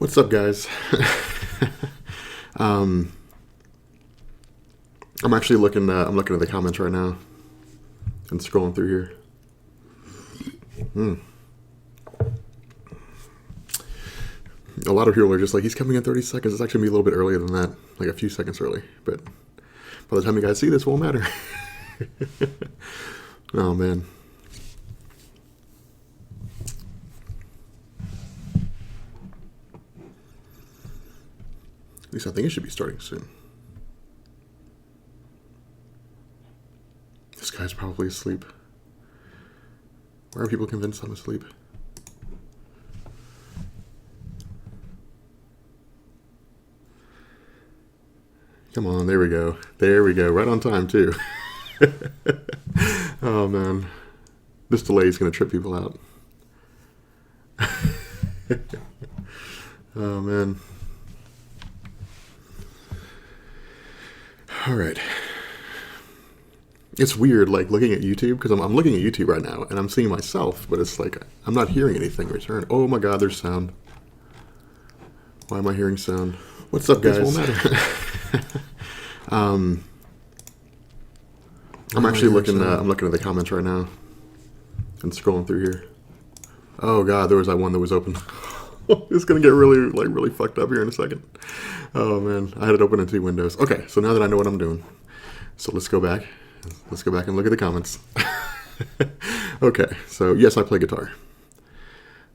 What's up, guys? um, I'm actually looking. I'm looking at the comments right now and scrolling through here. A lot of people are just like, he's coming in 30 seconds. It's actually gonna be a little bit earlier than that, like a few seconds early. But by the time you guys see this, it won't matter. Oh man. At least I think it should be starting soon. This guy's probably asleep. Why are people convinced I'm asleep? Come on, there we go. There we go. Right on time, too. Oh, man. This delay is going to trip people out. Oh, man. All right. It's weird, like, looking at YouTube, because I'm looking at YouTube right now, and I'm seeing myself, but it's like, I'm not hearing anything return. Oh, my God, there's sound. Why am I hearing sound? What's up, guys? I'm actually looking. I'm looking at the comments right now and scrolling through here. Oh God, there was that one that was open. It's gonna get really fucked up here in a second. Oh man, I had it open in 2 windows. Okay, so now that I know what I'm doing, so let's go back. Let's go back and look at the comments. Okay, so yes, I play guitar.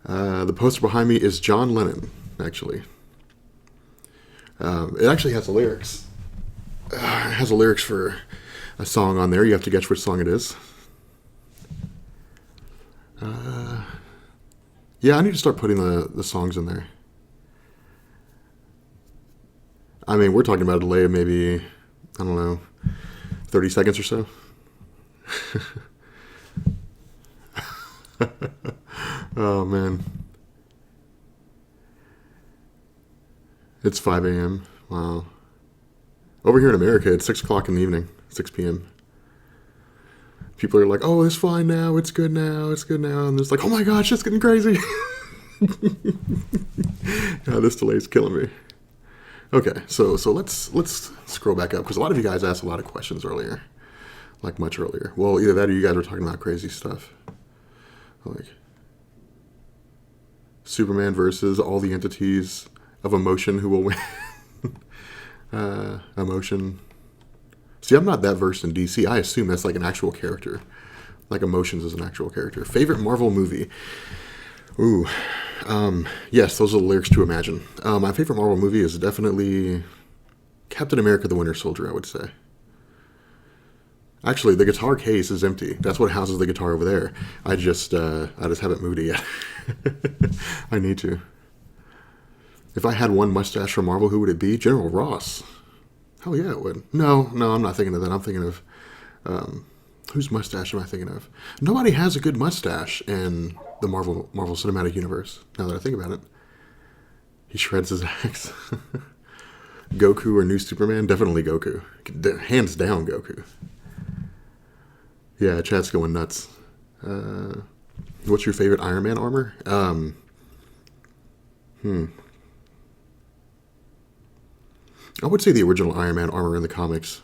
The poster behind me is John Lennon, actually. It actually has the lyrics. It has the lyrics for a song on there. You have to guess which song it is. Yeah, I need to start putting the songs in there. I mean, we're talking about a delay of maybe, I don't know, 30 seconds or so. Oh, man. It's 5 a.m. Wow. Over here in America, it's 6 o'clock in the evening, 6 p.m. People are like, oh, it's fine now, it's good now, it's good now. And it's like, oh my gosh, it's getting crazy. Yeah, this delay is killing me. Okay, so let's scroll back up, because a lot of you guys asked a lot of questions earlier, like much earlier. Well, either that or you guys were talking about crazy stuff. Like Superman versus all the entities of emotion who will win. Emotion. See, I'm not that versed in DC. I assume that's like an actual character. Like Emotions is an actual character. Favorite Marvel movie? Ooh. Yes, those are the lyrics to Imagine. My favorite Marvel movie is definitely Captain America the Winter Soldier, I would say. Actually, the guitar case is empty. That's what houses the guitar over there. I just haven't moved it yet. I need to. If I had one mustache from Marvel, who would it be? General Ross. Hell yeah, it would. No, I'm not thinking of that. I'm thinking of... whose mustache am I thinking of? Nobody has a good mustache in the Marvel Cinematic Universe, now that I think about it. He shreds his axe. Goku or New Superman? Definitely Goku. Hands down Goku. Yeah, chat's going nuts. What's your favorite Iron Man armor? I would say the original Iron Man armor in the comics,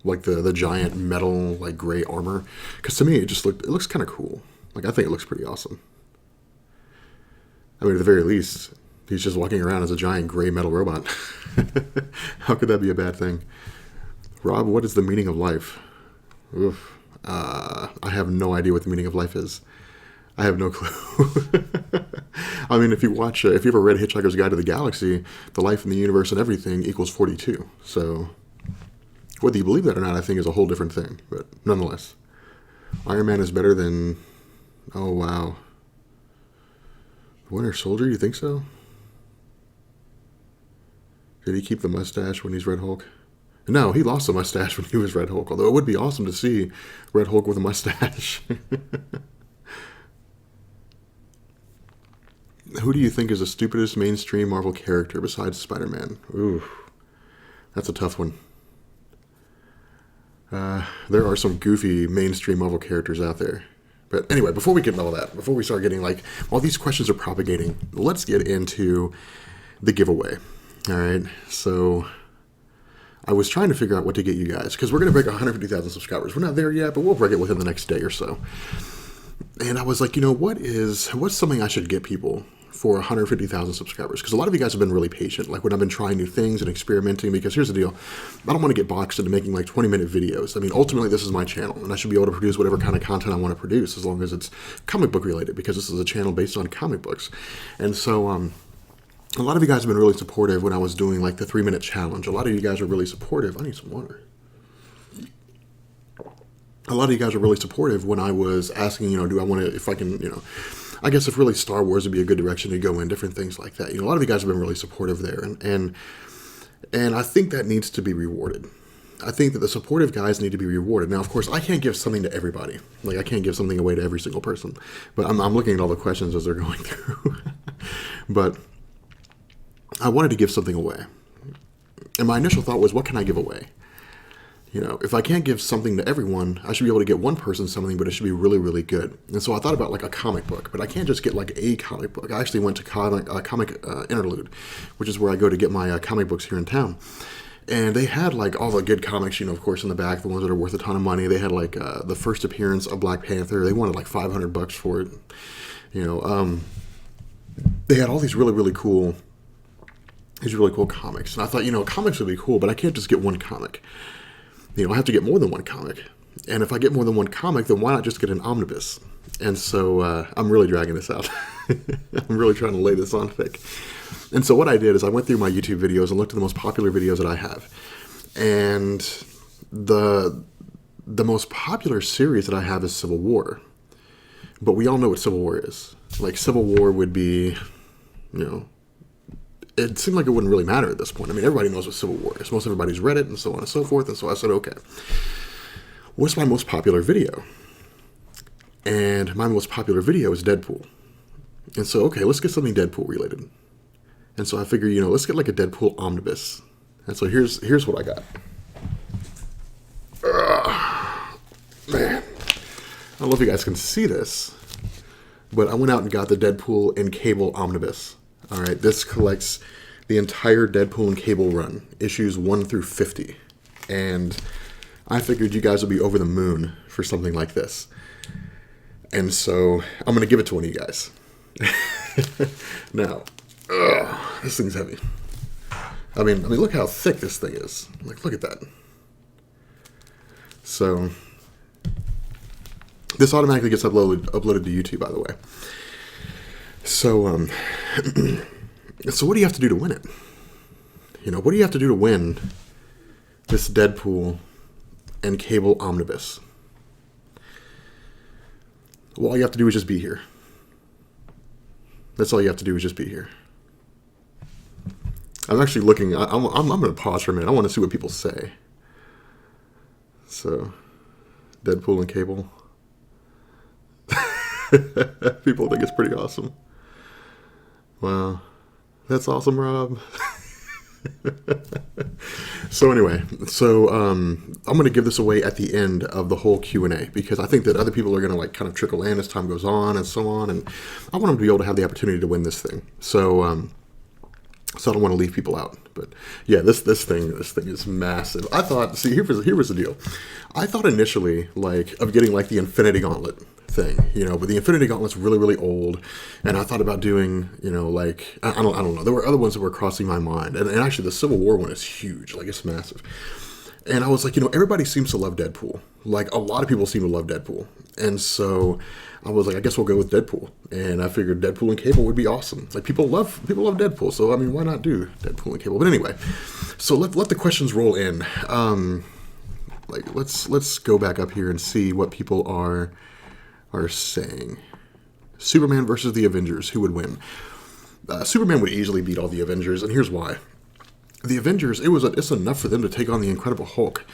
like the giant metal like gray armor, because to me it looks kind of cool. Like I think it looks pretty awesome. I mean, at the very least, he's just walking around as a giant gray metal robot. How could that be a bad thing? Rob, what is the meaning of life? Oof. I have no idea what the meaning of life is. I have no clue. I mean, if you ever read Hitchhiker's Guide to the Galaxy, the life in the universe and everything equals 42. So, whether you believe that or not, I think is a whole different thing. But nonetheless, Iron Man is better than... Oh, wow. Winter Soldier, you think so? Did he keep the mustache when he's Red Hulk? No, he lost the mustache when he was Red Hulk, although it would be awesome to see Red Hulk with a mustache. Who do you think is the stupidest mainstream Marvel character besides Spider-Man? Ooh, that's a tough one. There are some goofy mainstream Marvel characters out there. But anyway, before we get into all that, before we start getting while these questions are propagating, let's get into the giveaway. All right, so I was trying to figure out what to get you guys, because we're going to break 150,000 subscribers. We're not there yet, but we'll break it within the next day or so. And I was like, what's something I should get people for 150,000 subscribers? Because a lot of you guys have been really patient, like when I've been trying new things and experimenting, because here's the deal. I don't want to get boxed into making like 20-minute videos. I mean, ultimately, this is my channel, and I should be able to produce whatever kind of content I want to produce, as long as it's comic book related, because this is a channel based on comic books. And so, a lot of you guys have been really supportive when I was doing like the 3-minute challenge. A lot of you guys are really supportive. I need some water. A lot of you guys are really supportive when I was asking, do I want to, if I can, I guess if really Star Wars would be a good direction to go in, different things like that. A lot of you guys have been really supportive there. And I think that needs to be rewarded. I think that the supportive guys need to be rewarded. Now, of course, I can't give something to everybody. Like, I can't give something away to every single person. But I'm looking at all the questions as they're going through. But I wanted to give something away. And my initial thought was, what can I give away? If I can't give something to everyone, I should be able to get one person something, but it should be really, really good. And so I thought about like a comic book, but I can't just get like a comic book. I actually went to comic Interlude, which is where I go to get my comic books here in town. And they had like all the good comics, of course, in the back, the ones that are worth a ton of money. They had like the first appearance of Black Panther. They wanted like $500 for it. They had all these really, really cool comics. And I thought, comics would be cool, but I can't just get one comic. I have to get more than one comic. And if I get more than one comic, then why not just get an omnibus? And so I'm really dragging this out. I'm really trying to lay this on thick. And so what I did is I went through my YouTube videos and looked at the most popular videos that I have. And the most popular series that I have is Civil War. But we all know what Civil War is. Like, Civil War would be, it seemed like it wouldn't really matter at this point. I mean, everybody knows what Civil War is. Most everybody's read it and so on and so forth. And so I said, okay, what's my most popular video? And my most popular video is Deadpool. And so, okay, let's get something Deadpool related. And so I figured, let's get like a Deadpool omnibus. And so here's what I got. Man, I don't know if you guys can see this, but I went out and got the Deadpool and Cable omnibus. All right, this collects the entire Deadpool and Cable run, issues 1 through 50. And I figured you guys would be over the moon for something like this. And so I'm going to give it to one of you guys. Now, this thing's heavy. I mean, look how thick this thing is. Like, look at that. So this automatically gets uploaded to YouTube, by the way. So, so what do you have to do to win it? What do you have to do to win this Deadpool and Cable omnibus? Well, all you have to do is just be here. That's all you have to do is just be here. I'm actually looking. I'm going to pause for a minute. I want to see what people say. So, Deadpool and Cable. People think it's pretty awesome. Wow. That's awesome, Rob. So anyway, I'm going to give this away at the end of the whole Q&A, because I think that other people are going to like kind of trickle in as time goes on and so on, and I want them to be able to have the opportunity to win this thing. So I don't want to leave people out. But yeah, this thing is massive. I thought, see, here was the deal. I thought initially like of getting like the Infinity Gauntlet thing, but the Infinity Gauntlet's really, really old, and I thought about doing, like, I don't know. There were other ones that were crossing my mind, and actually the Civil War one is huge, like it's massive. And I was like, everybody seems to love Deadpool. Like, a lot of people seem to love Deadpool. And so I was like, I guess we'll go with Deadpool. And I figured Deadpool and Cable would be awesome. Like, people love Deadpool. So, I mean, why not do Deadpool and Cable? But anyway, so let the questions roll in. Let's go back up here and see what people are saying. Superman versus the Avengers. Who would win? Superman would easily beat all the Avengers, and here's why. The Avengers, it's enough for them to take on the Incredible Hulk.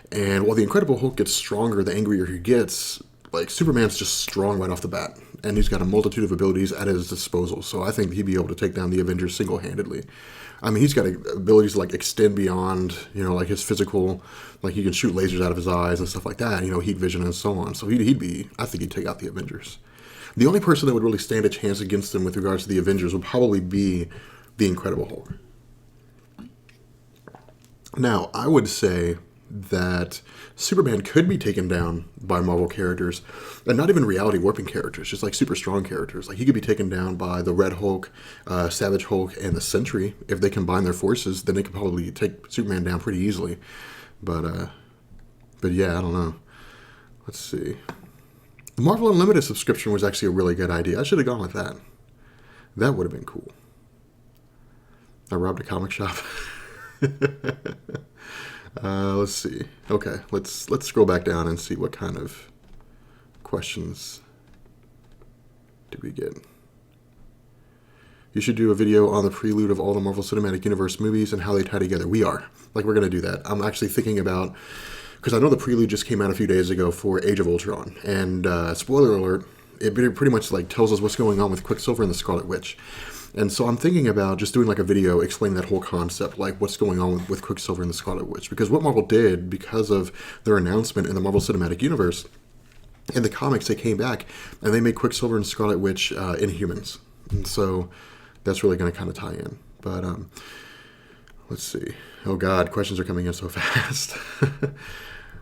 And while the Incredible Hulk gets stronger the angrier he gets, like, Superman's just strong right off the bat. And he's got a multitude of abilities at his disposal. So I think he'd be able to take down the Avengers single-handedly. I mean, he's got abilities to, like, extend beyond, like, his physical, like, he can shoot lasers out of his eyes and stuff like that, heat vision and so on. So I think he'd take out the Avengers. The only person that would really stand a chance against him with regards to the Avengers would probably be the Incredible Hulk. Now, I would say that Superman could be taken down by Marvel characters, and not even reality warping characters, just like super strong characters. Like he could be taken down by the Red Hulk, Savage Hulk, and the Sentry. If they combine their forces, then they could probably take Superman down pretty easily. But yeah, I don't know. Let's see. The Marvel Unlimited subscription was actually a really good idea. I should have gone with that. That would have been cool. I robbed a comic shop. Let's see. Okay, let's scroll back down and see what kind of questions did we get. You should do a video on the prelude of all the Marvel Cinematic Universe movies and how they tie together. We're going to do that. I'm actually thinking about, because I know the prelude just came out a few days ago for Age of Ultron, and spoiler alert, it pretty much like tells us what's going on with Quicksilver and the Scarlet Witch. And so I'm thinking about just doing like a video explaining that whole concept, like what's going on with Quicksilver and the Scarlet Witch. Because what Marvel did, because of their announcement in the Marvel Cinematic Universe, in the comics, they came back and they made Quicksilver and Scarlet Witch Inhumans. And so that's really going to kind of tie in. But let's see. Oh God, questions are coming in so fast.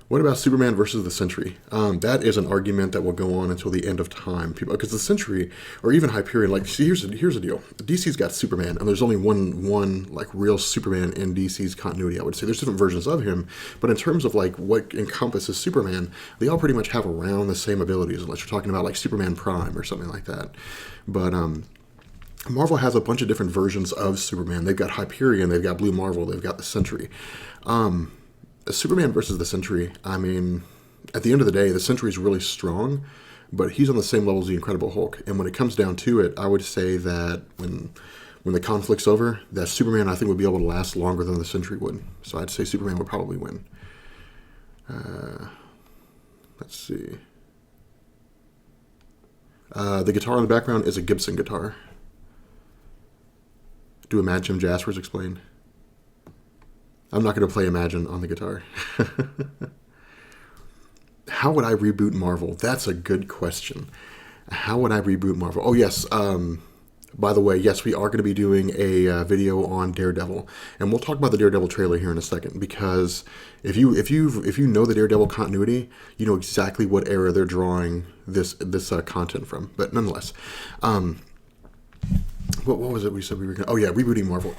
What about Superman versus the Sentry? That is an argument that will go on until the end of time. Because the Sentry, or even Hyperion, like, see, here's the deal. DC's got Superman, and there's only one like real Superman in DC's continuity. I would say there's different versions of him, but in terms of like what encompasses Superman, they all pretty much have around the same abilities, unless you're talking about like Superman Prime or something like that. But Marvel has a bunch of different versions of Superman. They've got Hyperion, they've got Blue Marvel, they've got the Sentry. Superman versus the Sentry, I mean, at the end of the day, the Sentry is really strong, but he's on the same level as the Incredible Hulk. And when it comes down to it, I would say that when the conflict's over, that Superman, I think, would be able to last longer than the Sentry would. So I'd say Superman would probably win. Let's see. The guitar in the background is a Gibson guitar. Do Imagine Jaspers explain? I'm not going to play Imagine on the guitar. How would I reboot Marvel? That's a good question. How would I reboot Marvel? Oh, yes. By the way, yes, we are going to be doing a video on Daredevil. And we'll talk about the Daredevil trailer here in a second. Because if you know the Daredevil continuity, you know exactly what era they're drawing this content from. But nonetheless, what was it we said we were going to... Oh, yeah, rebooting Marvel.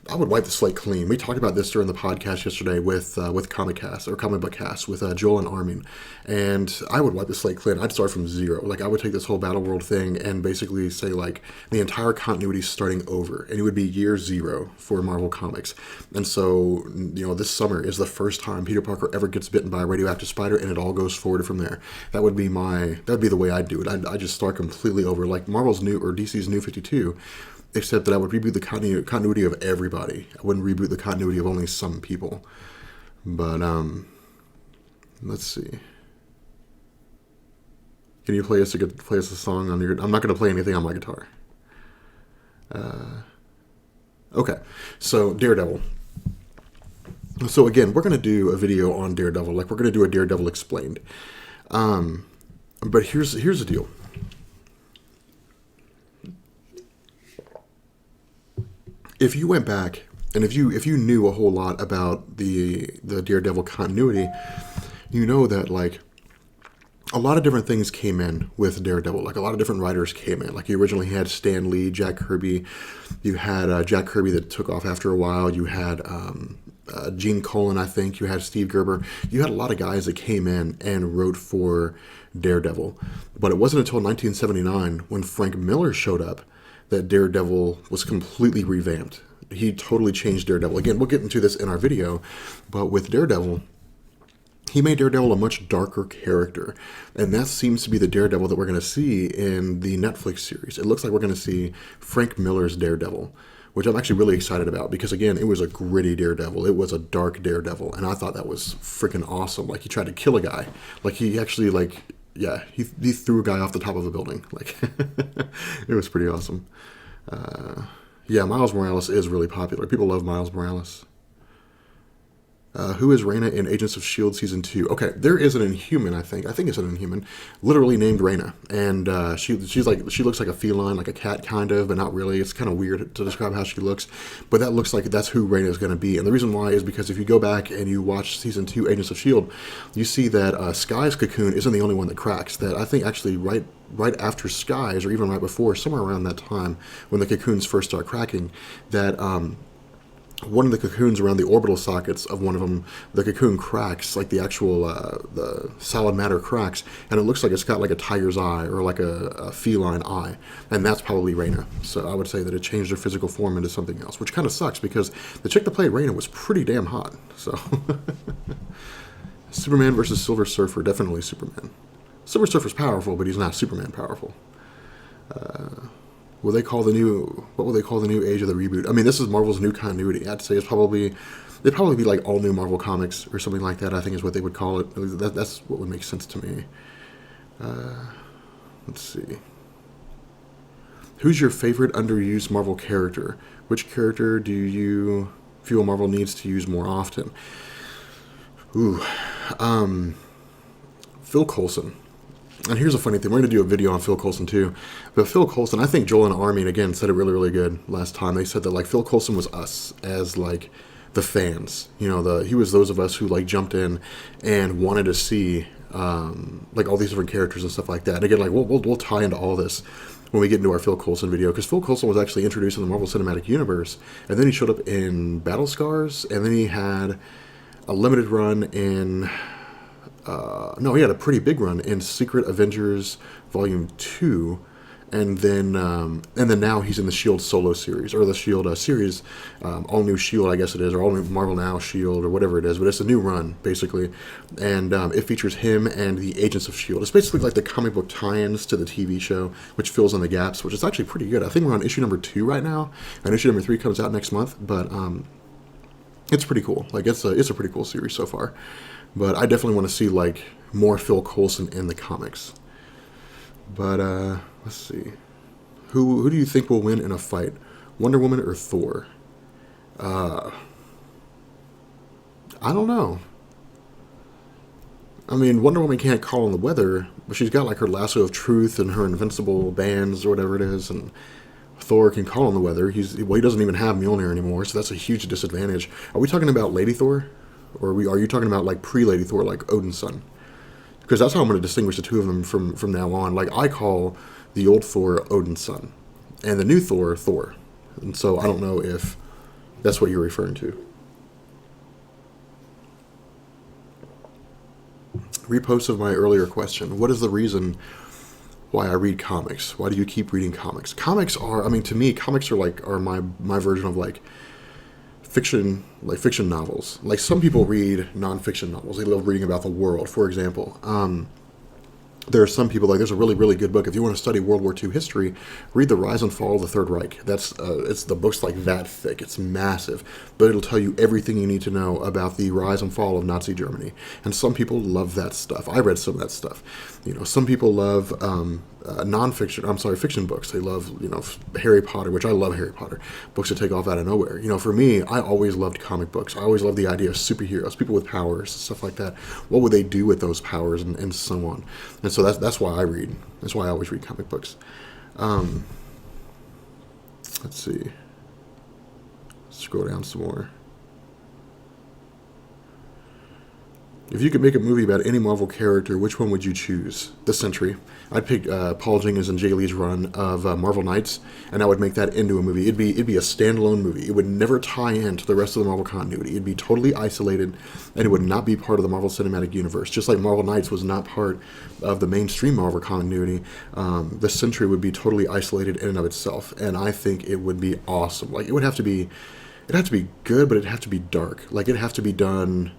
I would wipe the slate clean. We talked about this during the podcast yesterday with Comic Book Cast, with Joel and Armin. And I would wipe the slate clean. I'd start from zero. Like, I would take this whole Battle World thing and basically say, like, the entire continuity is starting over. And it would be year zero for Marvel Comics. And so, you know, this summer is the first time Peter Parker ever gets bitten by a radioactive spider, and it all goes forward from there. That would be the way I'd do it. I'd just start completely over. Like Marvel's DC's New 52, except that I would reboot the continuity of everybody. I wouldn't reboot the continuity of only some people. But, let's see. Can you play us a song on your... I'm not going to play anything on my guitar. Okay, so Daredevil. So again, we're going to do a video on Daredevil. Like, we're going to do a Daredevil Explained. But here's the deal. If you went back and if you knew a whole lot about the Daredevil continuity, you know that like a lot of different things came in with Daredevil. Like a lot of different writers came in. Like you originally had Stan Lee, Jack Kirby. You had Jack Kirby that took off after a while. You had Gene Colan, I think. You had Steve Gerber. You had a lot of guys that came in and wrote for Daredevil. But it wasn't until 1979 when Frank Miller showed up that Daredevil was completely revamped. He totally changed Daredevil. Again, we'll get into this in our video, but with Daredevil, he made Daredevil a much darker character. And that seems to be the Daredevil that we're going to see in the Netflix series. It looks like we're going to see Frank Miller's Daredevil, which I'm actually really excited about because, again, it was a gritty Daredevil. It was a dark Daredevil, and I thought that was freaking awesome. Like, he tried to kill a guy. Like, he actually, like... Yeah, he threw a guy off the top of a building. Like, it was pretty awesome. Yeah, Miles Morales is really popular. People love Miles Morales. Who is Reyna in Agents of S.H.I.E.L.D. Season 2? Okay, there is an Inhuman, I think. I think it's an Inhuman, literally named Reyna. And she looks like a feline, like a cat kind of, but not really. It's kind of weird to describe how she looks. But that looks like that's who Reyna is going to be. And the reason why is because if you go back and you watch Season 2 Agents of S.H.I.E.L.D., you see that Skye's cocoon isn't the only one that cracks. That I think actually right after Sky's, or even right before, somewhere around that time, when the cocoons first start cracking, that one of the cocoons around the orbital sockets of one of them, the cocoon cracks, like the actual the solid matter cracks, and it looks like it's got like a tiger's eye or like a feline eye, and that's probably Reyna. So I would say that it changed her physical form into something else, which kind of sucks because the chick that played Reyna was pretty damn hot. So Superman versus Silver Surfer, definitely Superman. Silver Surfer's powerful, but he's not Superman powerful. What will they call the new age of the reboot? I mean, this is Marvel's new continuity. I'd say it'd probably be like all new Marvel comics or something like that. I think is what they would call it. That's what would make sense to me. Let's see. Who's your favorite underused Marvel character? Which character do you feel Marvel needs to use more often? Ooh, Phil Coulson. And here's a funny thing. We're going to do a video on Phil Coulson too. But Phil Coulson, I think Joel and Armin, again, said it really, really good last time. They said that like Phil Coulson was us as like the fans. You know, he was those of us who like jumped in and wanted to see like all these different characters and stuff like that. And again, like we'll tie into all this when we get into our Phil Coulson video, because Phil Coulson was actually introduced in the Marvel Cinematic Universe, and then he showed up in Battle Scars, and then he had a limited run in... he had a pretty big run in Secret Avengers Volume 2, and then now he's in the S.H.I.E.L.D. solo series, or the S.H.I.E.L.D. Series, All New S.H.I.E.L.D., I guess it is, or All New Marvel Now S.H.I.E.L.D., or whatever it is, but it's a new run, basically, and it features him and the Agents of S.H.I.E.L.D. It's basically like the comic book tie-ins to the TV show, which fills in the gaps, which is actually pretty good. I think we're on issue number 2 right now, and issue number 3 comes out next month, but it's pretty cool. Like, it's a pretty cool series so far. But I definitely want to see, like, more Phil Coulson in the comics. But, let's see. Who do you think will win in a fight? Wonder Woman or Thor? I don't know. I mean, Wonder Woman can't call on the weather, but she's got, like, her lasso of truth and her invincible bands or whatever it is, and Thor can call on the weather. He doesn't even have Mjolnir anymore, so that's a huge disadvantage. Are we talking about Lady Thor? Or are you talking about like pre-Lady Thor, like Odin's son? Because that's how I'm going to distinguish the two of them from now on. Like, I call the old Thor Odin's son, and the new Thor, Thor. And so I don't know if that's what you're referring to. Repost of my earlier question. What is the reason why I read comics? Why do you keep reading comics? Comics are, I mean, to me, comics are my version of like fiction novels. Like, some people read nonfiction novels. They love reading about the world, for example. There are some people, like, there's a really, really good book. If you want to study World War II history, read The Rise and Fall of the Third Reich. It's the book's like that thick. It's massive. But it'll tell you everything you need to know about the rise and fall of Nazi Germany. And some people love that stuff. I read some of that stuff. You know, some people love fiction books. They love, you know, Harry Potter, which I love Harry Potter. Books that take off out of nowhere. You know, for me, I always loved comic books. I always loved the idea of superheroes, people with powers, stuff like that. What would they do with those powers and so on? And so that's why I read. That's why I always read comic books. Let's see. Scroll down some more. If you could make a movie about any Marvel character, which one would you choose? The Sentry. I'd pick Paul Jenkins and Jay Lee's run of Marvel Knights, and I would make that into a movie. It'd be a standalone movie. It would never tie into the rest of the Marvel continuity. It'd be totally isolated, and it would not be part of the Marvel Cinematic Universe. Just like Marvel Knights was not part of the mainstream Marvel continuity, the Sentry would be totally isolated in and of itself, and I think it would be awesome. Like, it'd have to be good, but it'd have to be dark. Like, it'd have to be done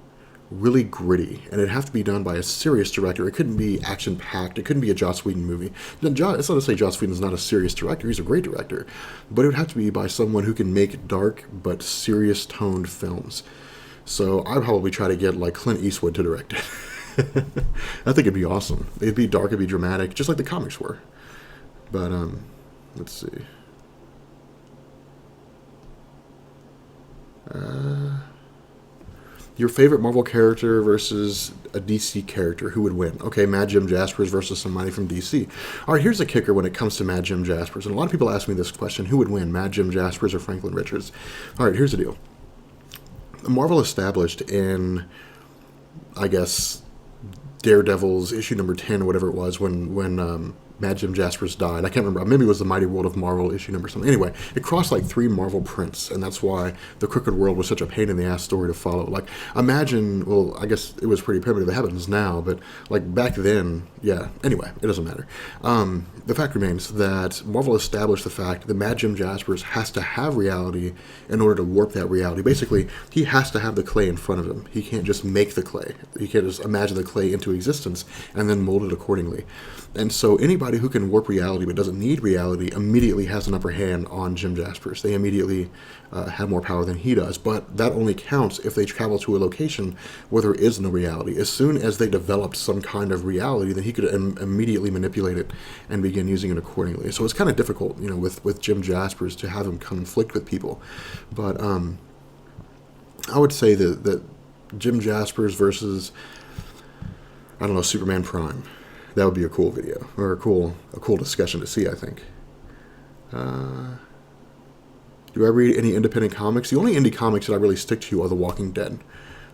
really gritty, and it'd have to be done by a serious director. It couldn't be action-packed. It couldn't be a Joss Whedon movie. It's not to say Joss Whedon's not a serious director. He's a great director. But it would have to be by someone who can make dark but serious-toned films. So I'd probably try to get, like, Clint Eastwood to direct it. I think it'd be awesome. It'd be dark, it'd be dramatic, just like the comics were. But, let's see. Your favorite Marvel character versus a DC character, who would win? Okay, Mad Jim Jaspers versus somebody from DC. All right, here's the kicker when it comes to Mad Jim Jaspers. And a lot of people ask me this question: who would win, Mad Jim Jaspers or Franklin Richards? All right, here's the deal. Marvel established in, I guess, Daredevil's issue number 10 or whatever it was when Mad Jim Jaspers died. I can't remember. Maybe it was the Mighty World of Marvel issue number something. Anyway, it crossed like 3 Marvel prints, and that's why the Crooked World was such a pain in the ass story to follow. Like, imagine, well, I guess it was pretty primitive. It happens now, but like back then, yeah. Anyway, it doesn't matter. The fact remains that Marvel established the fact that Mad Jim Jaspers has to have reality in order to warp that reality. Basically, he has to have the clay in front of him. He can't just make the clay. He can't just imagine the clay into existence and then mold it accordingly. And so anybody who can warp reality but doesn't need reality immediately has an upper hand on Jim Jaspers. They immediately have more power than he does. But that only counts if they travel to a location where there is no reality. As soon as they developed some kind of reality, then he could immediately manipulate it and begin using it accordingly. So it's kind of difficult, with Jim Jaspers to have him conflict with people. But I would say that Jim Jaspers versus, I don't know, Superman Prime. That would be a cool video, or a cool discussion to see, I think. Do I read any independent comics? The only indie comics that I really stick to are The Walking Dead.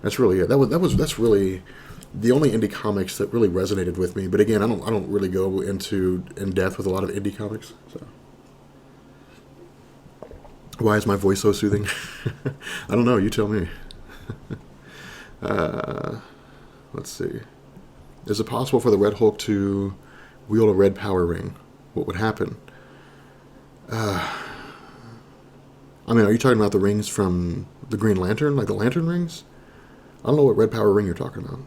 That's really it. That's really the only indie comics that really resonated with me. But again, I don't really go in depth with a lot of indie comics. So why is my voice so soothing? I don't know. You tell me. Let's see. Is it possible for the Red Hulk to wield a red power ring? What would happen? Are you talking about the rings from the Green Lantern, like the Lantern rings? I don't know what red power ring you're talking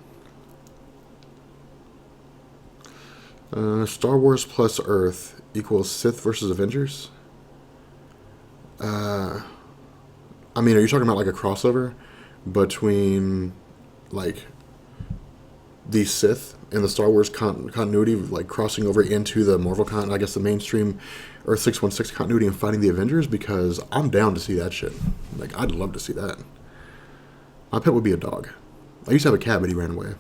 about. Star Wars plus Earth equals Sith versus Avengers? Are you talking about like a crossover between, like, the Sith and the Star Wars continuity, like crossing over into the Marvel I guess the mainstream Earth 616 continuity and fighting the Avengers? Because I'm down to see that shit. Like, I'd love to see that. My pet would be a dog. I used to have a cat, but he ran away.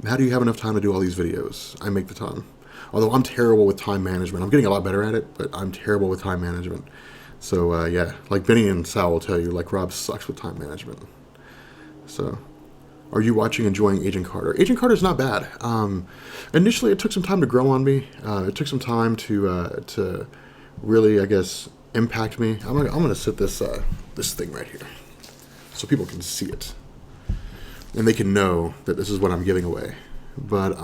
How do you have enough time to do all these videos? I make the time. Although I'm terrible with time management. I'm getting a lot better at it, but I'm terrible with time management. So, yeah, like Benny and Sal will tell you, like, Rob sucks with time management. So, are you watching, enjoying Agent Carter? Agent Carter's not bad. Initially, it took some time to grow on me. It took some time to really, I guess, impact me. I'm gonna sit this thing right here so people can see it and they can know that this is what I'm giving away. But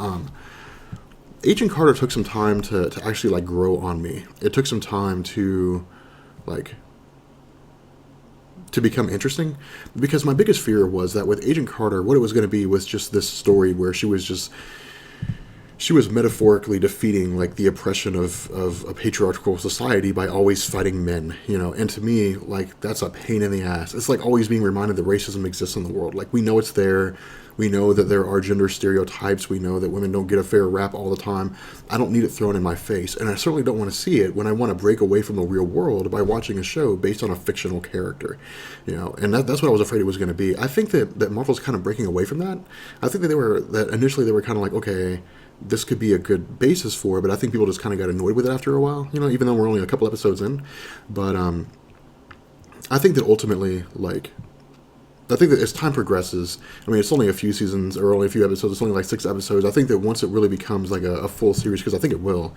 Agent Carter took some time to actually, like, grow on me. It took some time to, like, to become interesting, because my biggest fear was that with Agent Carter, what it was going to be was just this story where she was metaphorically defeating, like, the oppression of a patriarchal society by always fighting men, and to me, like, that's a pain in the ass. It's like always being reminded that racism exists in the world. Like, we know it's there. We know that there are gender stereotypes. We know that women don't get a fair rap all the time. I don't need it thrown in my face, and I certainly don't want to see it when I want to break away from the real world by watching a show based on a fictional character, and that's what I was afraid it was going to be. I think that Marvel's kind of breaking away from that. I think that initially they were kind of like, okay, this could be a good basis for it, but I think people just kind of got annoyed with it after a while, even though we're only a couple episodes in. But I think that ultimately, like, I think that as time progresses, it's only a few seasons or only a few episodes. It's only like 6 episodes. I think that once it really becomes like a full series, because I think it will,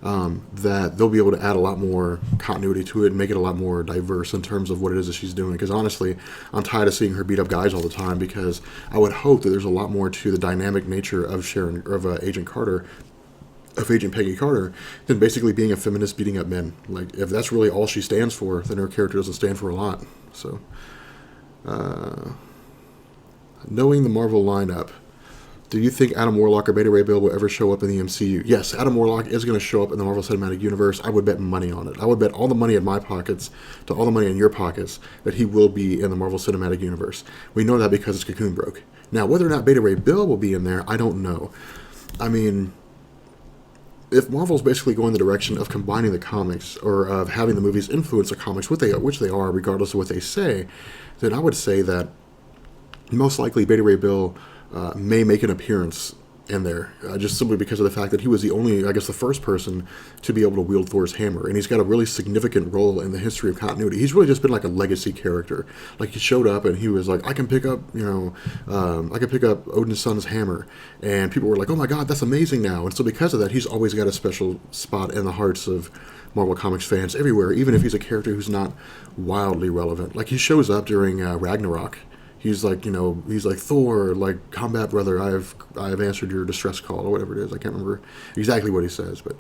that they'll be able to add a lot more continuity to it and make it a lot more diverse in terms of what it is that she's doing. Because honestly, I'm tired of seeing her beat up guys all the time, because I would hope that there's a lot more to the dynamic nature of Agent Carter, of Agent Peggy Carter, than basically being a feminist beating up men. Like, if that's really all she stands for, then her character doesn't stand for a lot. So, knowing the Marvel lineup, do you think Adam Warlock or Beta Ray Bill will ever show up in the MCU? Yes, Adam Warlock is going to show up in the Marvel Cinematic Universe. I would bet money on it. I would bet all the money in my pockets to all the money in your pockets that he will be in the Marvel Cinematic Universe. We know that because it's Cocoon broke. Now, whether or not Beta Ray Bill will be in there, I don't know. if Marvel's basically going the direction of combining the comics or of having the movies influence the comics, which they are, regardless of what they say, then I would say that most likely Beta Ray Bill may make an appearance in there, just simply because of the fact that he was the only, I guess, the first person to be able to wield Thor's hammer, and he's got a really significant role in the history of continuity. He's really just been like a legacy character. Like he showed up and he was like, I can pick up, I can pick up Odin's son's hammer, and people were like, oh my god, that's amazing now. And so because of that, he's always got a special spot in the hearts of Marvel Comics fans everywhere, even if he's a character who's not wildly relevant. Like he shows up during Ragnarok. He's like, he's like Thor, like combat brother. I have answered your distress call or whatever it is. I can't remember exactly what he says, but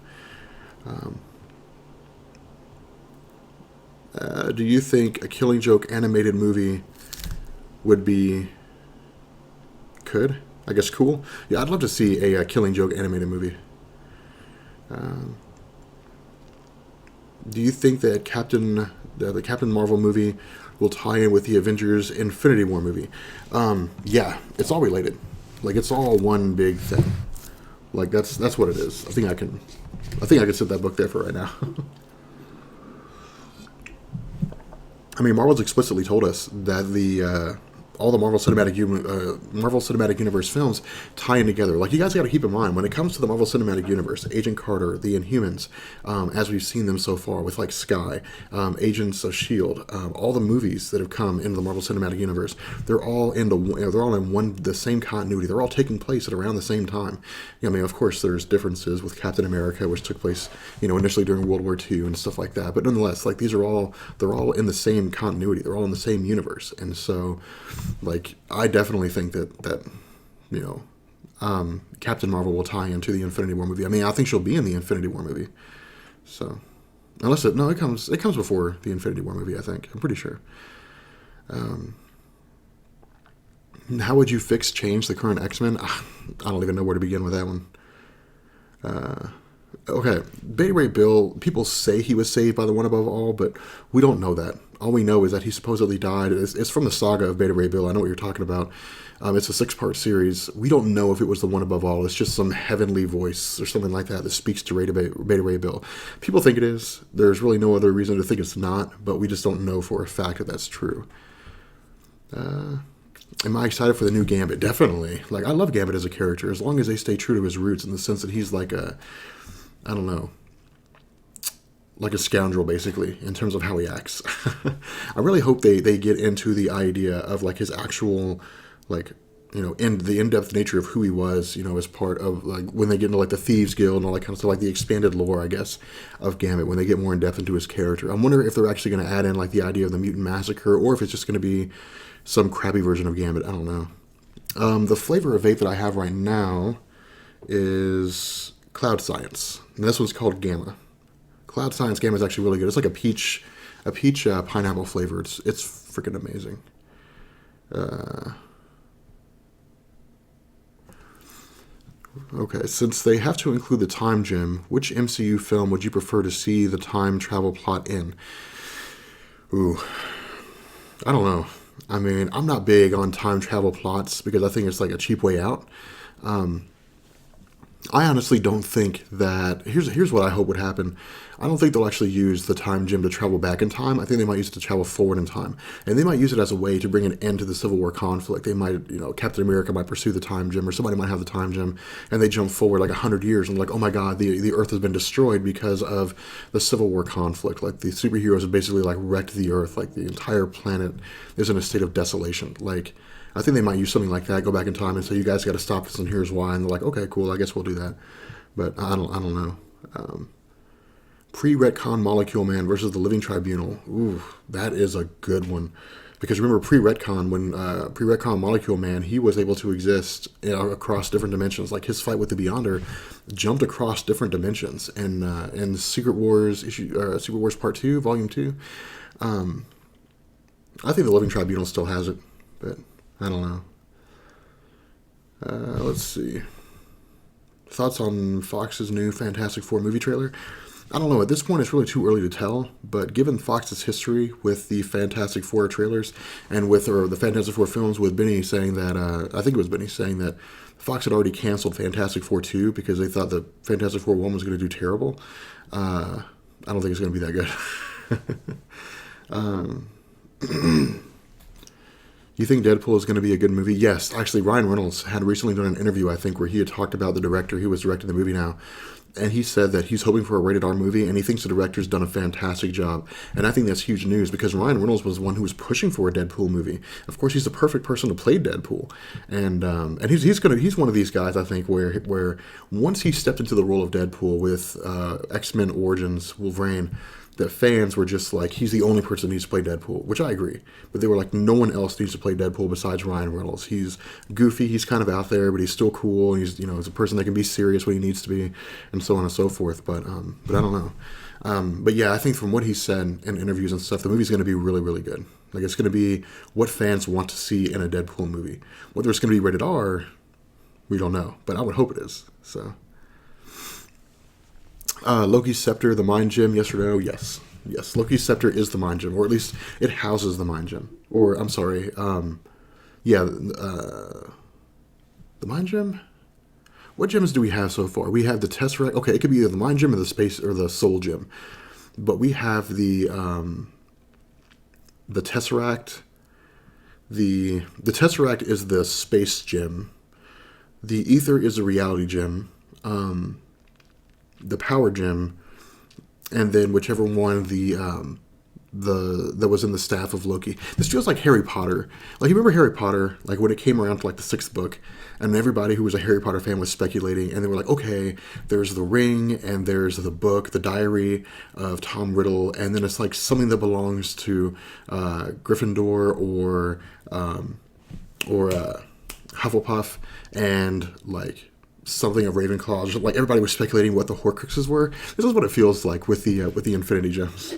do you think a Killing Joke animated movie would be I guess cool? Yeah, I'd love to see a Killing Joke animated movie. Do you think that the Captain Marvel movie will tie in with the Avengers Infinity War movie? Yeah, it's all related. Like it's all one big thing. Like that's what it is. I think I can set that book there for right now. I mean, Marvel's explicitly told us that all the Marvel Cinematic Universe films tie in together. Like, you guys got to keep in mind, when it comes to the Marvel Cinematic Universe, Agent Carter, the Inhumans, as we've seen them so far with, like, Skye, Agents of S.H.I.E.L.D., all the movies that have come into the Marvel Cinematic Universe, they're all in the same continuity. They're all taking place at around the same time. I mean, of course, there's differences with Captain America, which took place, initially during World War II and stuff like that. But nonetheless, like, they're all in the same continuity. They're all in the same universe. And so, like, I definitely think that Captain Marvel will tie into the Infinity War movie. I mean, I think she'll be in the Infinity War movie. So, it comes before the Infinity War movie. I think, I'm pretty sure. How would you change the current X-Men? I don't even know where to begin with that one. Okay, Beta Ray Bill, people say he was saved by the One Above All, but we don't know that. All we know is that he supposedly died. It's from the saga of Beta Ray Bill. I know what you're talking about. It's a 6-part series. We don't know if it was the One Above All. It's just some heavenly voice or something like that speaks to Beta Ray Bill. People think it is. There's really no other reason to think it's not, but we just don't know for a fact that that's true. Am I excited for the new Gambit? Definitely. Like, I love Gambit as a character, as long as they stay true to his roots in the sense that he's like like a scoundrel, basically, in terms of how he acts. I really hope they get into the idea of, like, his actual, like, in the in-depth nature of who he was, as part of, like, when they get into, like, the Thieves Guild and all that kind of stuff, like the expanded lore, I guess, of Gambit, when they get more in-depth into his character. I'm wondering if they're actually going to add in, like, the idea of the Mutant Massacre, or if it's just going to be some crappy version of Gambit. I don't know. The flavor of vape that I have right now is Cloud Science, and this one's called Gamma. Cloud Science Gamma is actually really good. It's like a peach pineapple flavor. It's freaking amazing. Okay, since they have to include the time gem, which MCU film would you prefer to see the time travel plot in? Ooh, I don't know. I mean, I'm not big on time travel plots because I think it's like a cheap way out. I honestly don't think that... Here's what I hope would happen. I don't think they'll actually use the time gem to travel back in time. I think they might use it to travel forward in time. And they might use it as a way to bring an end to the Civil War conflict. They might, Captain America might pursue the time gem, or somebody might have the time gem, and they jump forward like 100 years and like, oh my god, the Earth has been destroyed because of the Civil War conflict. Like, the superheroes have basically, like, wrecked the Earth. Like, the entire planet is in a state of desolation. Like, I think they might use something like that, go back in time and say, you guys got to stop this, and here's why. And they're like, okay, cool, I guess we'll do that. But I don't know. Pre-retcon Molecule Man versus the Living Tribunal. Ooh, that is a good one. Because remember, pre-retcon, when pre-retcon Molecule Man, he was able to exist across different dimensions. Like, his fight with the Beyonder jumped across different dimensions. And in Secret Wars Secret Wars Part 2, Volume 2, I think the Living Tribunal still has it, but I don't know. Let's see. Thoughts on Fox's new Fantastic Four movie trailer? I don't know. At this point, it's really too early to tell. But given Fox's history with the Fantastic Four trailers and with or the Fantastic Four films, with Benny saying that I think it was Benny saying that Fox had already canceled Fantastic Four 2 because they thought the Fantastic Four 1 was going to do terrible. I don't think it's going to be that good. You think Deadpool is going to be a good movie? Yes. Actually, Ryan Reynolds had recently done an interview, I think, where he had talked about the director who was directing the movie now. And he said that he's hoping for a rated R movie, and he thinks the director's done a fantastic job. And I think that's huge news because Ryan Reynolds was the one who was pushing for a Deadpool movie. Of course, he's the perfect person to play Deadpool, and he's one of these guys I think where once he stepped into the role of Deadpool with X-Men Origins Wolverine, that fans were just like, he's the only person who needs to play Deadpool, which I agree. But they were like, no one else needs to play Deadpool besides Ryan Reynolds. He's goofy, he's kind of out there, but he's still cool, and he's he's a person that can be serious when he needs to be, and so on and so forth. But I don't know. But yeah, I think from what he said in interviews and stuff, the movie's going to be really, really good. Like, it's going to be what fans want to see in a Deadpool movie. Whether it's going to be rated R, we don't know, but I would hope it is. So. Loki's Scepter, the Mind Gem, yes or no? Yes. Yes, Loki's Scepter is the Mind Gem, or at least it houses the Mind Gem. Or, I'm sorry, the Mind Gem? What gems do we have so far? We have the Tesseract. Okay, it could be either the Mind Gem or the Space, or the Soul Gem. But we have the Tesseract. The Tesseract is the Space Gem. The Ether is the Reality Gem. The Power Gem, and then whichever one the that was in the staff of Loki. This feels like Harry Potter. Like, you remember Harry Potter, like when it came around to like the 6th book, and everybody who was a Harry Potter fan was speculating, and they were like, okay, there's the ring, and there's the book, the diary of Tom Riddle, and then it's like something that belongs to Gryffindor or Hufflepuff, and like something of Ravenclaw. Just like everybody was speculating what the Horcruxes were. This is what it feels like with the Infinity Gems.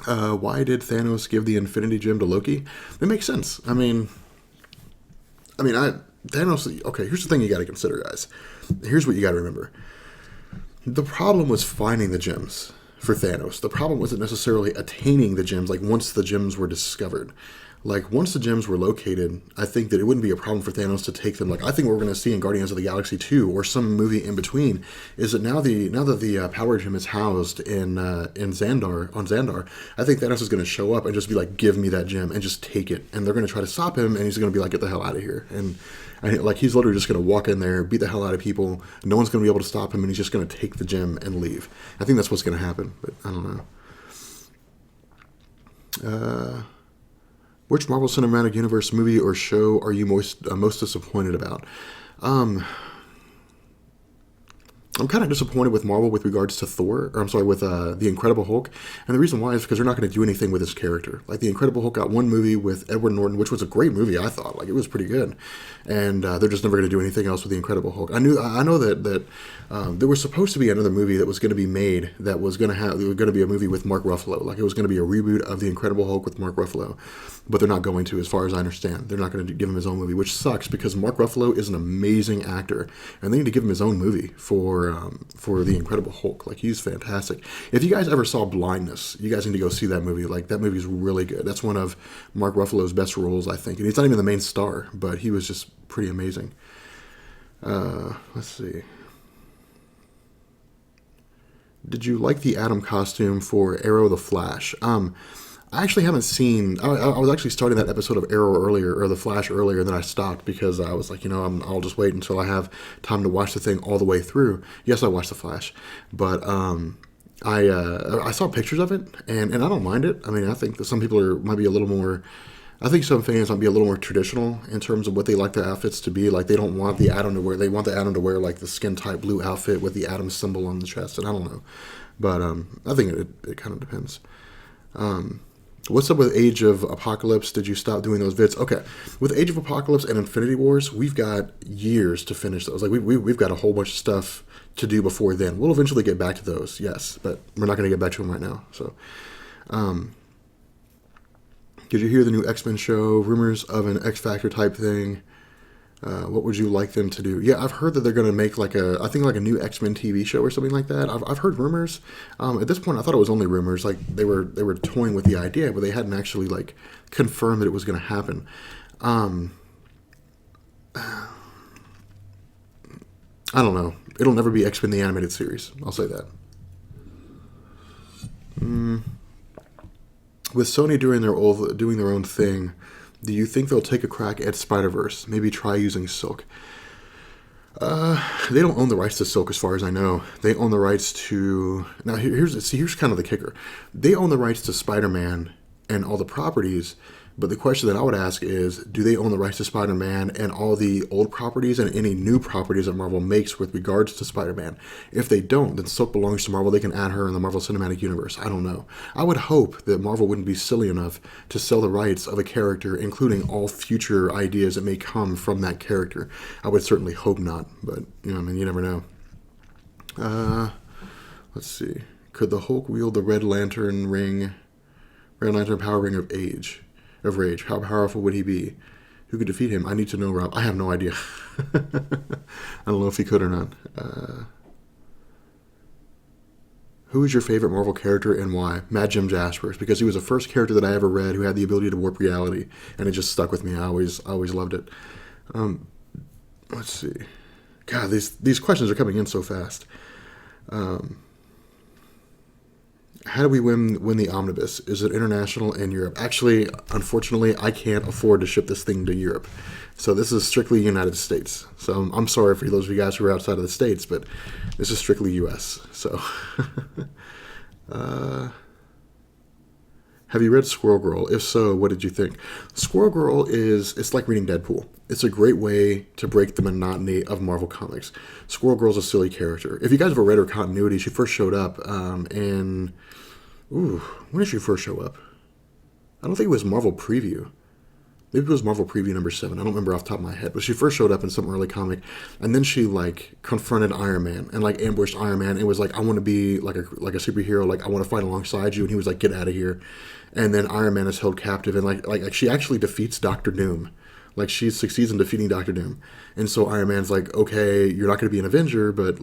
Why did Thanos give the Infinity Gem to Loki? It makes sense. I mean, Thanos. Okay, here's the thing you got to consider, guys. Here's what you got to remember. The problem was finding the gems for Thanos. The problem wasn't necessarily attaining the gems. Like, once the gems were discovered. Like, once the gems were located, I think that it wouldn't be a problem for Thanos to take them. Like, I think what we're going to see in Guardians of the Galaxy 2 or some movie in between is that now that the Power Gem is housed in Xandar, I think Thanos is going to show up and just be like, give me that gem, and just take it. And they're going to try to stop him, and he's going to be like, get the hell out of here. And like, he's literally just going to walk in there, beat the hell out of people. No one's going to be able to stop him, and he's just going to take the gem and leave. I think that's what's going to happen, but I don't know. Which Marvel Cinematic Universe movie or show are you most disappointed about? I'm kind of disappointed with Marvel with regards to Thor, or I'm sorry, with the Incredible Hulk. And the reason why is because they're not going to do anything with his character. Like, the Incredible Hulk got one movie with Edward Norton, which was a great movie, I thought. Like, it was pretty good. And they're just never going to do anything else with the Incredible Hulk. I know that there was supposed to be another movie that was going to be made that was going to be a movie with Mark Ruffalo. Like, it was going to be a reboot of the Incredible Hulk with Mark Ruffalo. But they're not going to, as far as I understand. They're not going to give him his own movie, which sucks because Mark Ruffalo is an amazing actor, and they need to give him his own movie for the Incredible Hulk. Like, he's fantastic. If you guys ever saw Blindness, you guys need to go see that movie. Like, that movie's really good. That's one of Mark Ruffalo's best roles, I think. And he's not even the main star, but he was just pretty amazing. Let's see. Did you like the Atom costume for Arrow the Flash? I actually haven't seen. I was actually starting that episode of Arrow earlier, or The Flash earlier, and then I stopped because I was like, I'll just wait until I have time to watch the thing all the way through. Yes, I watched The Flash, but I saw pictures of it, and I don't mind it. I mean, I think that some people might be a little more. I think some fans might be a little more traditional in terms of what they like their outfits to be. Like, they don't want the Atom to wear. They want the Atom to wear like the skin tight blue outfit with the Atom symbol on the chest, and I don't know, but I think it kind of depends. What's up with Age of Apocalypse? Did you stop doing those vids? Okay, with Age of Apocalypse and Infinity Wars, we've got years to finish those. Like, we've got a whole bunch of stuff to do before then. We'll eventually get back to those, yes, but we're not going to get back to them right now. So, did you hear the new X-Men show? Rumors of an X Factor type thing. What would you like them to do? Yeah, I've heard that they're going to make I think like a new X-Men TV show or something like that. I've heard rumors. At this point, I thought it was only rumors. Like they were toying with the idea, but they hadn't actually like confirmed that it was going to happen. I don't know. It'll never be X-Men the animated series. I'll say that. With Sony doing their own thing, do you think they'll take a crack at Spider-Verse? Maybe try using Silk. They don't own the rights to Silk, as far as I know. They own the rights to now. Here's kind of the kicker. They own the rights to Spider-Man and all the properties. But the question that I would ask is, do they own the rights to Spider-Man and all the old properties and any new properties that Marvel makes with regards to Spider-Man? If they don't, then Silk belongs to Marvel. They can add her in the Marvel Cinematic Universe. I don't know. I would hope that Marvel wouldn't be silly enough to sell the rights of a character, including all future ideas that may come from that character. I would certainly hope not, but I mean, you never know. Let's see. Could the Hulk wield the Red Lantern power ring of rage? How powerful would he be? Who could defeat him? I need to know, Rob. I have no idea. I don't know if he could or not. Who is your favorite Marvel character and why? Mad Jim Jaspers, because he was the first character that I ever read who had the ability to warp reality, and it just stuck with me. I always loved it. Let's see. God, these questions are coming in so fast. How do we win the omnibus? Is it international and Europe? Actually, unfortunately, I can't afford to ship this thing to Europe. So this is strictly United States. So I'm sorry for those of you guys who are outside of the States, but this is strictly U.S. So, have you read Squirrel Girl? If so, what did you think? Squirrel Girl it's like reading Deadpool. It's a great way to break the monotony of Marvel Comics. Squirrel Girl's a silly character. If you guys ever read her continuity, she first showed up when did she first show up? I don't think it was Marvel Preview. Maybe it was Marvel Preview number 7. I don't remember off the top of my head. But she first showed up in some early comic. And then she, confronted Iron Man and, ambushed Iron Man. And was like, I want to be, like a superhero. Like, I want to fight alongside you. And he was like, get out of here. And then Iron Man is held captive. And, she actually defeats Doctor Doom. Like, she succeeds in defeating Doctor Doom. And so Iron Man's like, okay, you're not going to be an Avenger, but,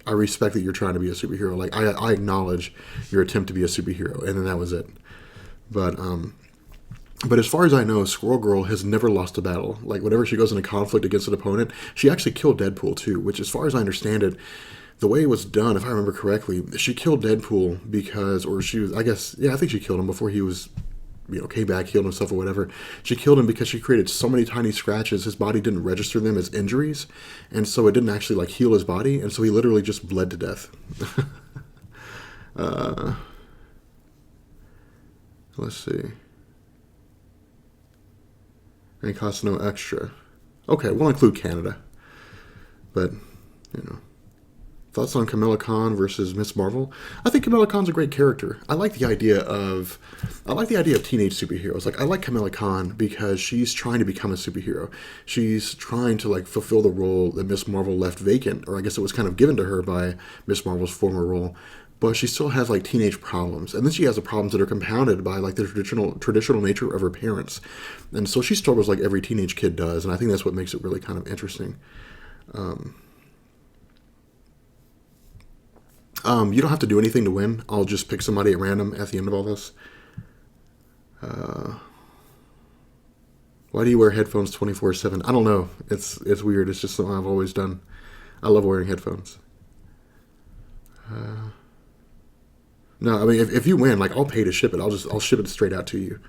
I respect that you're trying to be a superhero. Like, I acknowledge your attempt to be a superhero. And then that was it. But as far as I know, Squirrel Girl has never lost a battle. Like, whenever she goes into conflict against an opponent, she actually killed Deadpool, too, which, as far as I understand it, the way it was done, if I remember correctly, she killed Deadpool I think she killed him before he was, came back, healed himself or whatever. She killed him because she created so many tiny scratches, his body didn't register them as injuries, and so it didn't actually, heal his body, and so he literally just bled to death. Let's see. And it costs no extra. Okay, we'll include Canada. But, thoughts on Kamala Khan versus Miss Marvel? I think Kamala Khan's a great character. I like the idea of teenage superheroes. Like, I like Kamala Khan because she's trying to become a superhero. She's trying to fulfill the role that Miss Marvel left vacant, or I guess it was kind of given to her by Miss Marvel's former role. But she still has teenage problems, and then she has the problems that are compounded by the traditional nature of her parents, and so she struggles like every teenage kid does, and I think that's what makes it really kind of interesting. You don't have to do anything to win. I'll just pick somebody at random at the end of all this. Why do you wear headphones 24/7? I don't know. It's weird. It's just something I've always done. I love wearing headphones. No, I mean, if you win, I'll pay to ship it. I'll ship it straight out to you.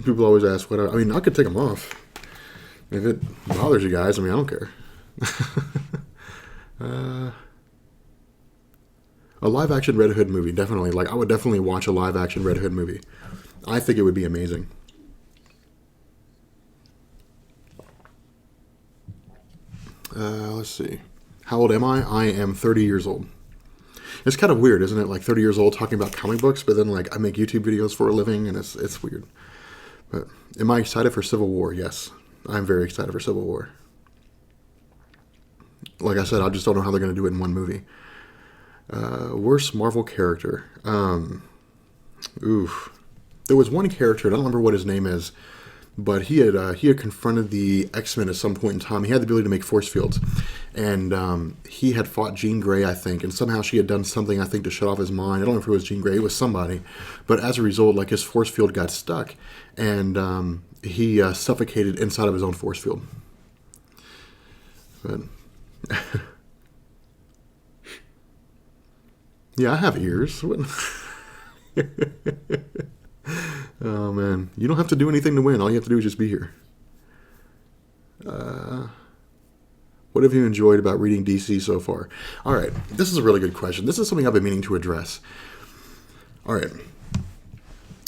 People always ask what I mean, I could take them off. If it bothers you guys, I mean, I don't care. A live-action Red Hood movie, definitely. I would definitely watch a live-action Red Hood movie. I think it would be amazing. Let's see. How old am I? I am 30 years old. It's kind of weird, isn't it? 30 years old talking about comic books, but then I make YouTube videos for a living, and it's weird. But am I excited for Civil War? Yes. I'm very excited for Civil War. Like I said, I just don't know how they're going to do it in one movie. Worst Marvel character. there was one character, and I don't remember what his name is, but he had confronted the X-Men at some point in time. He had the ability to make force fields, and he had fought Jean Grey, I think, and somehow she had done something, I think, to shut off his mind. I don't know if it was Jean Grey, it was somebody, but as a result, like, his force field got stuck, and he suffocated inside of his own force field. But yeah, I have ears. Oh man, you don't have to do anything to win. All you have to do is just be here. What have you enjoyed about reading DC so far? All right, this is a really good question. This is something I've been meaning to address. All right.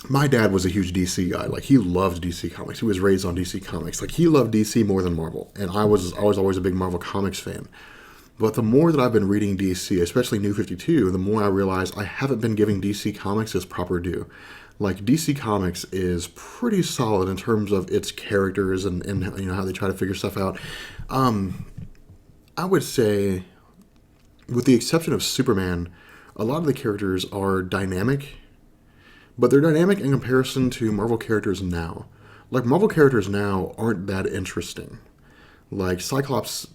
My dad was a huge DC guy. Like, he loved DC Comics. He was raised on DC Comics. Like, he loved DC more than Marvel. And I was always a big Marvel Comics fan. But the more that I've been reading DC, especially New 52, the more I realize I haven't been giving DC Comics its proper due. Like, DC Comics is pretty solid in terms of its characters and you know, how they try to figure stuff out. I would say, with the exception of Superman, a lot of the characters are dynamic, but they're dynamic in comparison to Marvel characters now. Like, Marvel characters now aren't that interesting. Like, Cyclops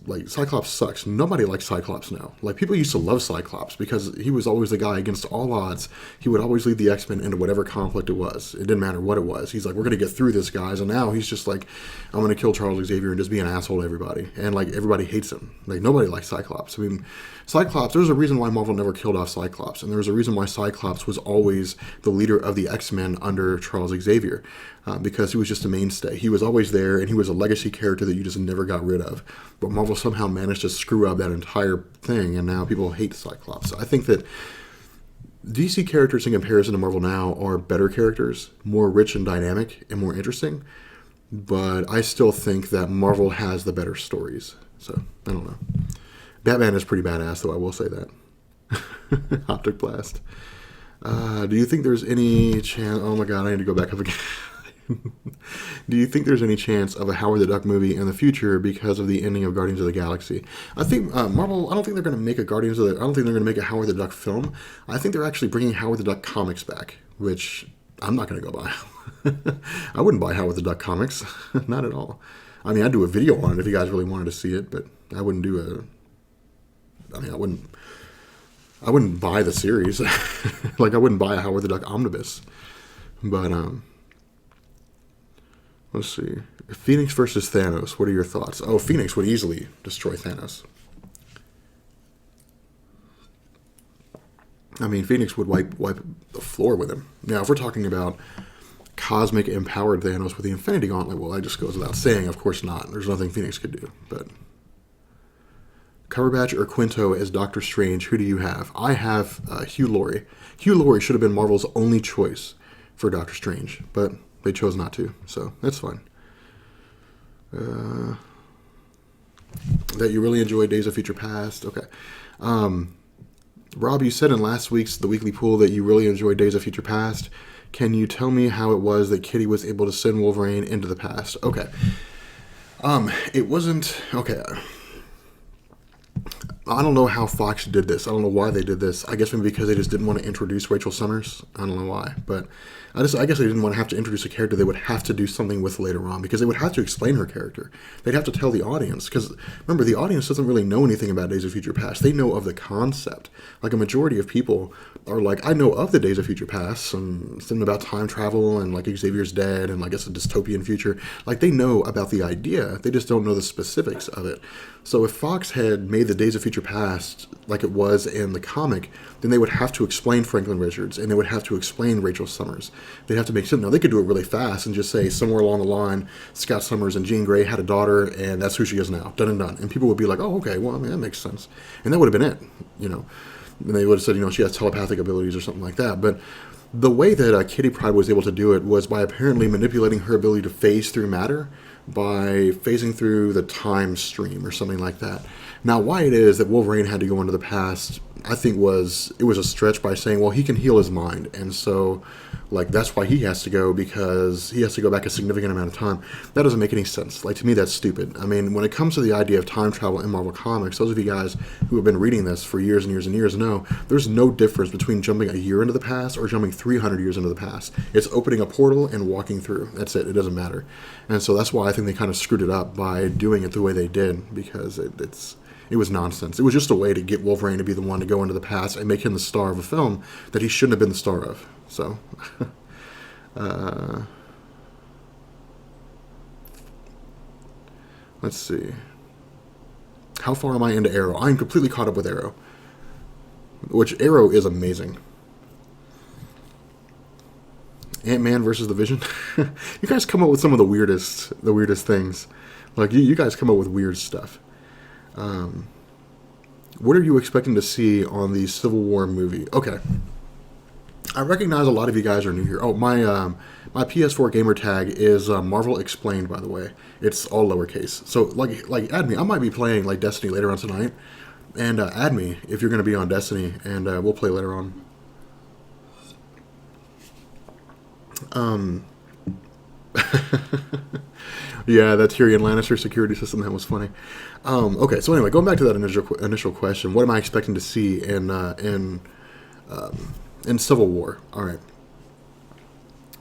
sucks. Nobody likes Cyclops now. Like, people used to love Cyclops because he was always the guy against all odds. He would always lead the X-Men into whatever conflict it was. It didn't matter what it was. He's like, we're going to get through this, guys. And now he's just like, I'm going to kill Charles Xavier and just be an asshole to everybody. And, like, everybody hates him. Like, nobody likes Cyclops. I mean, Cyclops, there's a reason why Marvel never killed off Cyclops. And there's a reason why Cyclops was always the leader of the X-Men under Charles Xavier. Because he was just a mainstay. He was always there, and he was a legacy character that you just never got rid of. But Marvel somehow managed to screw up that entire thing, and now people hate Cyclops. I think that DC characters in comparison to Marvel now are better characters, more rich and dynamic, and more interesting. But I still think that Marvel has the better stories. So, I don't know. Batman is pretty badass, though, I will say that. Optic Blast. Do you think there's any chance... Oh my god, I need to go back up again. Do you think there's any chance of a Howard the Duck movie in the future because of the ending of Guardians of the Galaxy? I think Marvel, I don't think they're going to make a I don't think they're going to make a Howard the Duck film. I think they're actually bringing Howard the Duck comics back, which I'm not going to go buy. I wouldn't buy Howard the Duck comics. Not at all. I mean, I'd do a video on it if you guys really wanted to see it, but I wouldn't do I wouldn't buy the series. Like, I wouldn't buy a Howard the Duck omnibus. But, let's see. Phoenix versus Thanos. What are your thoughts? Oh, Phoenix would easily destroy Thanos. I mean, Phoenix would wipe the floor with him. Now, if we're talking about cosmic empowered Thanos with the Infinity Gauntlet, well, that just goes without saying. Of course not. There's nothing Phoenix could do. But Cumberbatch or Quinto as Doctor Strange, who do you have? I have Hugh Laurie. Hugh Laurie should have been Marvel's only choice for Doctor Strange, but they chose not to, so that's fine. That you really enjoyed Days of Future Past. Okay. Rob, you said in last week's The Weekly Pool that you really enjoyed Days of Future Past. Can you tell me how it was that Kitty was able to send Wolverine into the past? Okay. It wasn't... Okay. I don't know how Fox did this. I don't know why they did this. I guess maybe because they just didn't want to introduce Rachel Summers. I don't know why. But I guess they didn't want to have to introduce a character they would have to do something with later on, because they would have to explain her character. They'd have to tell the audience. Because, remember, the audience doesn't really know anything about Days of Future Past. They know of the concept. Like, a majority of people are like, I know of the Days of Future Past, and something about time travel, and, like, Xavier's dead, and, like, it's a dystopian future. Like, they know about the idea. They just don't know the specifics of it. So if Fox had made the Days of Future Past like it was in the comic, then they would have to explain Franklin Richards, and they would have to explain Rachel Summers. They'd have to make sense. Now, they could do it really fast and just say somewhere along the line, Scott Summers and Jean Grey had a daughter, and that's who she is now. Done and done. And people would be like, oh, okay, well, I mean, that makes sense. And that would have been it, you know. And they would have said, you know, she has telepathic abilities or something like that. But the way that Kitty Pryde was able to do it was by apparently manipulating her ability to phase through matter by phasing through the time stream or something like that. Now, why it is that Wolverine had to go into the past, I think it was a stretch by saying, well, he can heal his mind, and so like that's why he has to go, because he has to go back a significant amount of time. That doesn't make any sense. Like, to me, that's stupid. I mean, when it comes to the idea of time travel in Marvel Comics, those of you guys who have been reading this for years and years and years know there's no difference between jumping a year into the past or jumping 300 years into the past. It's opening a portal and walking through. That's it. It doesn't matter. And so that's why I think they kind of screwed it up by doing it the way they did, because it was nonsense. It was just a way to get Wolverine to be the one to go into the past and make him the star of a film that he shouldn't have been the star of. So, let's see. How far am I into Arrow? I'm completely caught up with Arrow, which Arrow is amazing. Ant-Man versus the Vision. You guys come up with some of the weirdest things. Like, you guys come up with weird stuff. What are you expecting to see on the Civil War movie? Okay. I recognize a lot of you guys are new here. Oh, my PS4 gamer tag is Marvel Explained, by the way. It's all lowercase. So, like, add me. I might be playing, like, Destiny later on tonight. And add me if you're going to be on Destiny, and we'll play later on. Yeah, that Tyrion Lannister security system, that was funny. Okay, so anyway, going back to that initial question, what am I expecting to see in Civil War? All right.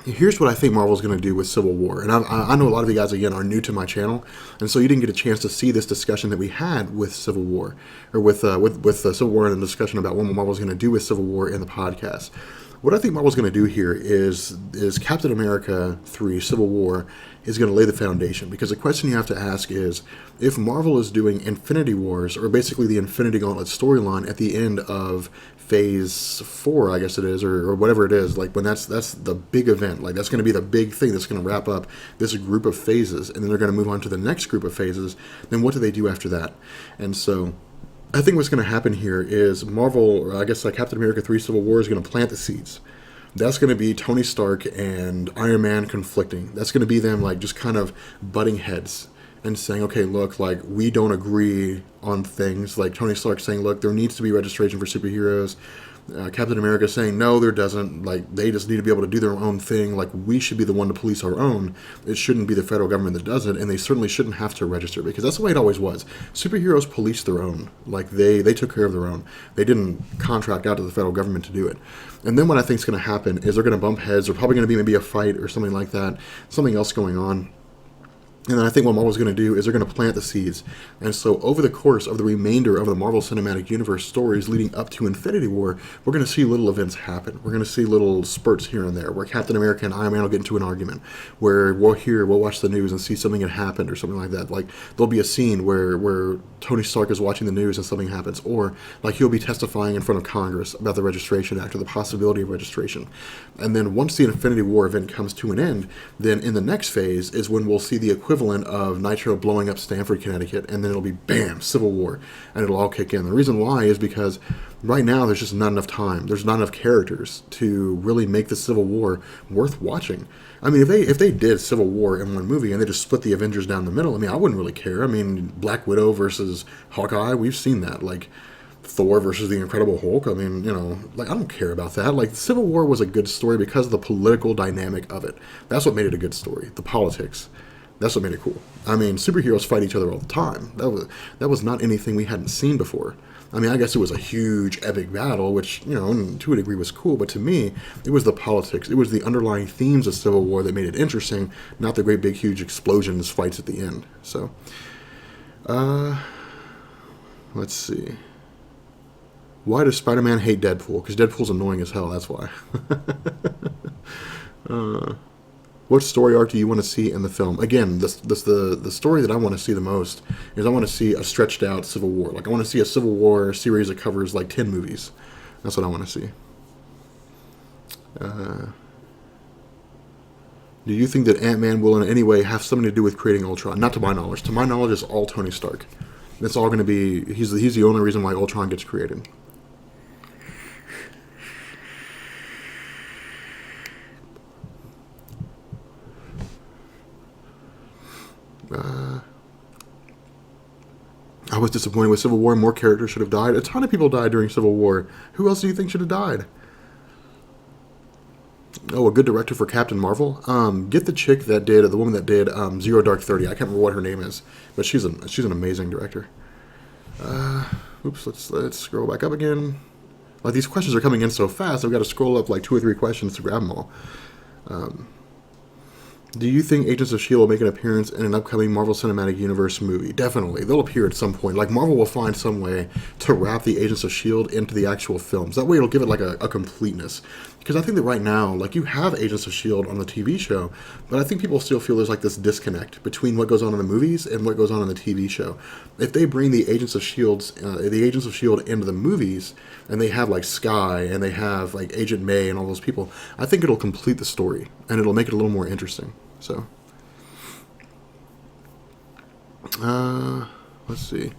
Here's what I think Marvel's going to do with Civil War. And I know a lot of you guys, again, are new to my channel, and so you didn't get a chance to see this discussion that we had with Civil War, or with Civil War, and the discussion about what Marvel's going to do with Civil War in the podcast. What I think Marvel's going to do here is Captain America 3 Civil War is going to lay the foundation, because the question you have to ask is, if Marvel is doing Infinity Wars, or basically the Infinity Gauntlet storyline at the end of Phase 4, I guess it is, or whatever it is, like when that's the big event, like that's going to be the big thing that's going to wrap up this group of phases, and then they're going to move on to the next group of phases, then what do they do after that? And so I think what's going to happen here is Marvel, or I guess like Captain America 3 Civil War, is going to plant the seeds. That's going to be Tony Stark and Iron Man conflicting. That's going to be them like just kind of butting heads and saying, okay, look, like we don't agree on things. Like Tony Stark saying, look, there needs to be registration for superheroes. Captain America saying, no, there doesn't. Like, they just need to be able to do their own thing. Like, we should be the one to police our own. It shouldn't be the federal government that does it, and they certainly shouldn't have to register, because that's the way it always was. Superheroes police their own. Like, they took care of their own. They didn't contract out to the federal government to do it. And then what I think is going to happen is they're going to bump heads. There's probably going to be maybe a fight or something like that, something else going on. And then I think what Marvel's going to do is they're going to plant the seeds. And so over the course of the remainder of the Marvel Cinematic Universe stories leading up to Infinity War, we're going to see little events happen. We're going to see little spurts here and there where Captain America and Iron Man will get into an argument, where we'll watch the news and see something had happened or something like that. Like, there'll be a scene where Tony Stark is watching the news and something happens. Or, like, he'll be testifying in front of Congress about the Registration Act or the possibility of registration. And then once the Infinity War event comes to an end, then in the next phase is when we'll see the equivalent of Nitro blowing up Stamford, Connecticut, and then it'll be bam, Civil War, and it'll all kick in. The reason why is because right now there's just not enough time. There's not enough characters to really make the Civil War worth watching. I mean, if they did Civil War in one movie and they just split the Avengers down the middle, I mean, I wouldn't really care. I mean, Black Widow versus Hawkeye, we've seen that. Like, Thor versus the Incredible Hulk. I mean, like, I don't care about that. Like, Civil War was a good story because of the political dynamic of it. That's what made it a good story. The politics. That's what made it cool. I mean, superheroes fight each other all the time. That was not anything we hadn't seen before. I mean, I guess it was a huge, epic battle, which, to a degree was cool, but to me, it was the politics. It was the underlying themes of Civil War that made it interesting, not the great, big, huge explosions, fights at the end. So, let's see. Why does Spider-Man hate Deadpool? Because Deadpool's annoying as hell, that's why. What story arc do you want to see in the film? Again, the story that I want to see the most is I want to see a stretched out Civil War. Like, I want to see a Civil War series that covers like 10 movies. That's what I want to see. Do you think that Ant-Man will in any way have something to do with creating Ultron? Not to my knowledge. To my knowledge, it's all Tony Stark. It's all going to be... He's the only reason why Ultron gets created. was disappointed with Civil War. More characters should have died. A ton of people died during Civil War. Who else do you think should have died? Oh, a good director for Captain Marvel. Get the chick that did, the woman that did Zero Dark 30. I can't remember what her name is, but she's an amazing director. Oops, let's scroll back up again. Like, these questions are coming in so fast, I've got to scroll up like 2 or 3 questions to grab them all. Do you think Agents of S.H.I.E.L.D. will make an appearance in an upcoming Marvel Cinematic Universe movie? Definitely. They'll appear at some point. Like, Marvel will find some way to wrap the Agents of S.H.I.E.L.D. into the actual films. That way it'll give it like a completeness. Because I think that right now, like, you have Agents of S.H.I.E.L.D. on the TV show, but I think people still feel there's like this disconnect between what goes on in the movies and what goes on in the TV show. If they bring the Agents of S.H.I.E.L.D. into the movies, and they have like Skye, and they have like Agent May and all those people, I think it'll complete the story, and it'll make it a little more interesting. So, let's see.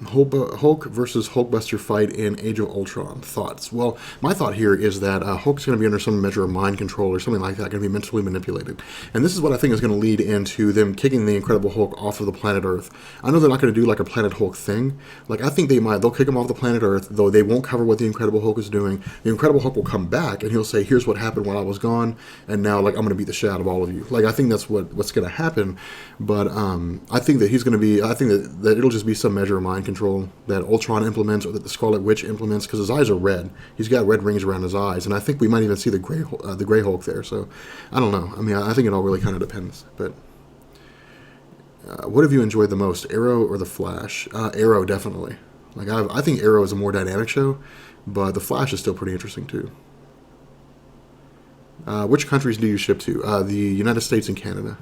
Hulk versus Hulkbuster fight in Age of Ultron. Thoughts? Well, my thought here is that Hulk's going to be under some measure of mind control or something like that, going to be mentally manipulated. And this is what I think is going to lead into them kicking the Incredible Hulk off of the planet Earth. I know they're not going to do like a Planet Hulk thing. Like, I think they'll kick him off the planet Earth, though they won't cover what the Incredible Hulk is doing. The Incredible Hulk will come back and he'll say, here's what happened while I was gone, and now like I'm going to beat the shit out of all of you. Like, I think that's what's going to happen. But I think that that it'll just be some measure of mind control that Ultron implements, or that the Scarlet Witch implements, because his eyes are red. He's got red rings around his eyes, and I think we might even see the Gray Hulk there. So I don't know. I mean, I think it all really kind of depends. But what have you enjoyed the most, Arrow or the Flash? Arrow, definitely. Like, I think Arrow is a more dynamic show, but the Flash is still pretty interesting too. Which countries do you ship to? The United States and Canada.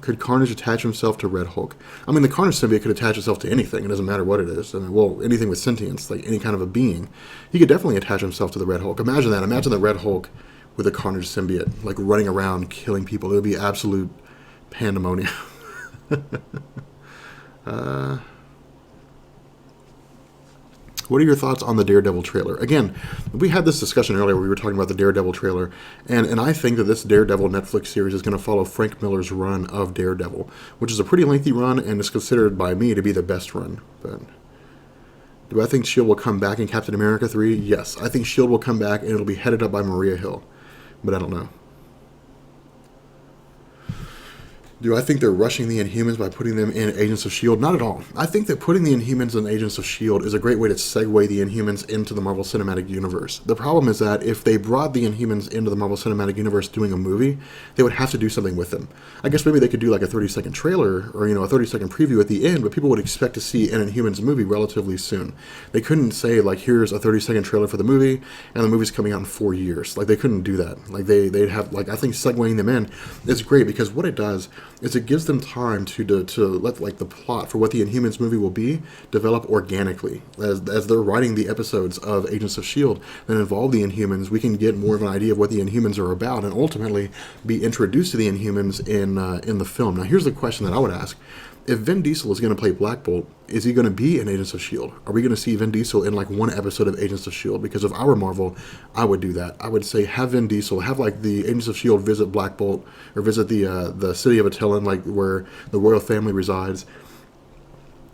Could Carnage attach himself to Red Hulk? I mean, the Carnage symbiote could attach itself to anything. It doesn't matter what it is. I mean, well, anything with sentience, like any kind of a being. He could definitely attach himself to the Red Hulk. Imagine that. Imagine the Red Hulk with a Carnage symbiote, like running around killing people. It would be absolute pandemonium. What are your thoughts on the Daredevil trailer? Again, we had this discussion earlier where we were talking about the Daredevil trailer, and I think that this Daredevil Netflix series is going to follow Frank Miller's run of Daredevil, which is a pretty lengthy run and is considered by me to be the best run. But do I think S.H.I.E.L.D. will come back in Captain America 3? Yes. I think S.H.I.E.L.D. will come back, and it'll be headed up by Maria Hill. But I don't know. Do I think they're rushing the Inhumans by putting them in Agents of S.H.I.E.L.D.? Not at all. I think that putting the Inhumans in Agents of S.H.I.E.L.D. is a great way to segue the Inhumans into the Marvel Cinematic Universe. The problem is that if they brought the Inhumans into the Marvel Cinematic Universe doing a movie, they would have to do something with them. I guess maybe they could do like a 30-second trailer or, a 30-second preview at the end, but people would expect to see an Inhumans movie relatively soon. They couldn't say, like, here's a 30-second trailer for the movie, and the movie's coming out in 4 years. Like, they couldn't do that. Like, they'd have, like, I think segueing them in is great, because what it does is it gives them time to let, like, the plot for what the Inhumans movie will be develop organically. As they're writing the episodes of Agents of S.H.I.E.L.D. that involve the Inhumans, we can get more of an idea of what the Inhumans are about and ultimately be introduced to the Inhumans in the film. Now, here's the question that I would ask. If Vin Diesel is going to play Black Bolt, is he going to be in Agents of S.H.I.E.L.D.? Are we going to see Vin Diesel in like one episode of Agents of S.H.I.E.L.D.? Because if I were Marvel, I would do that. I would say have Vin Diesel, have like the Agents of S.H.I.E.L.D. visit Black Bolt, or visit the city of Attilan, like where the royal family resides.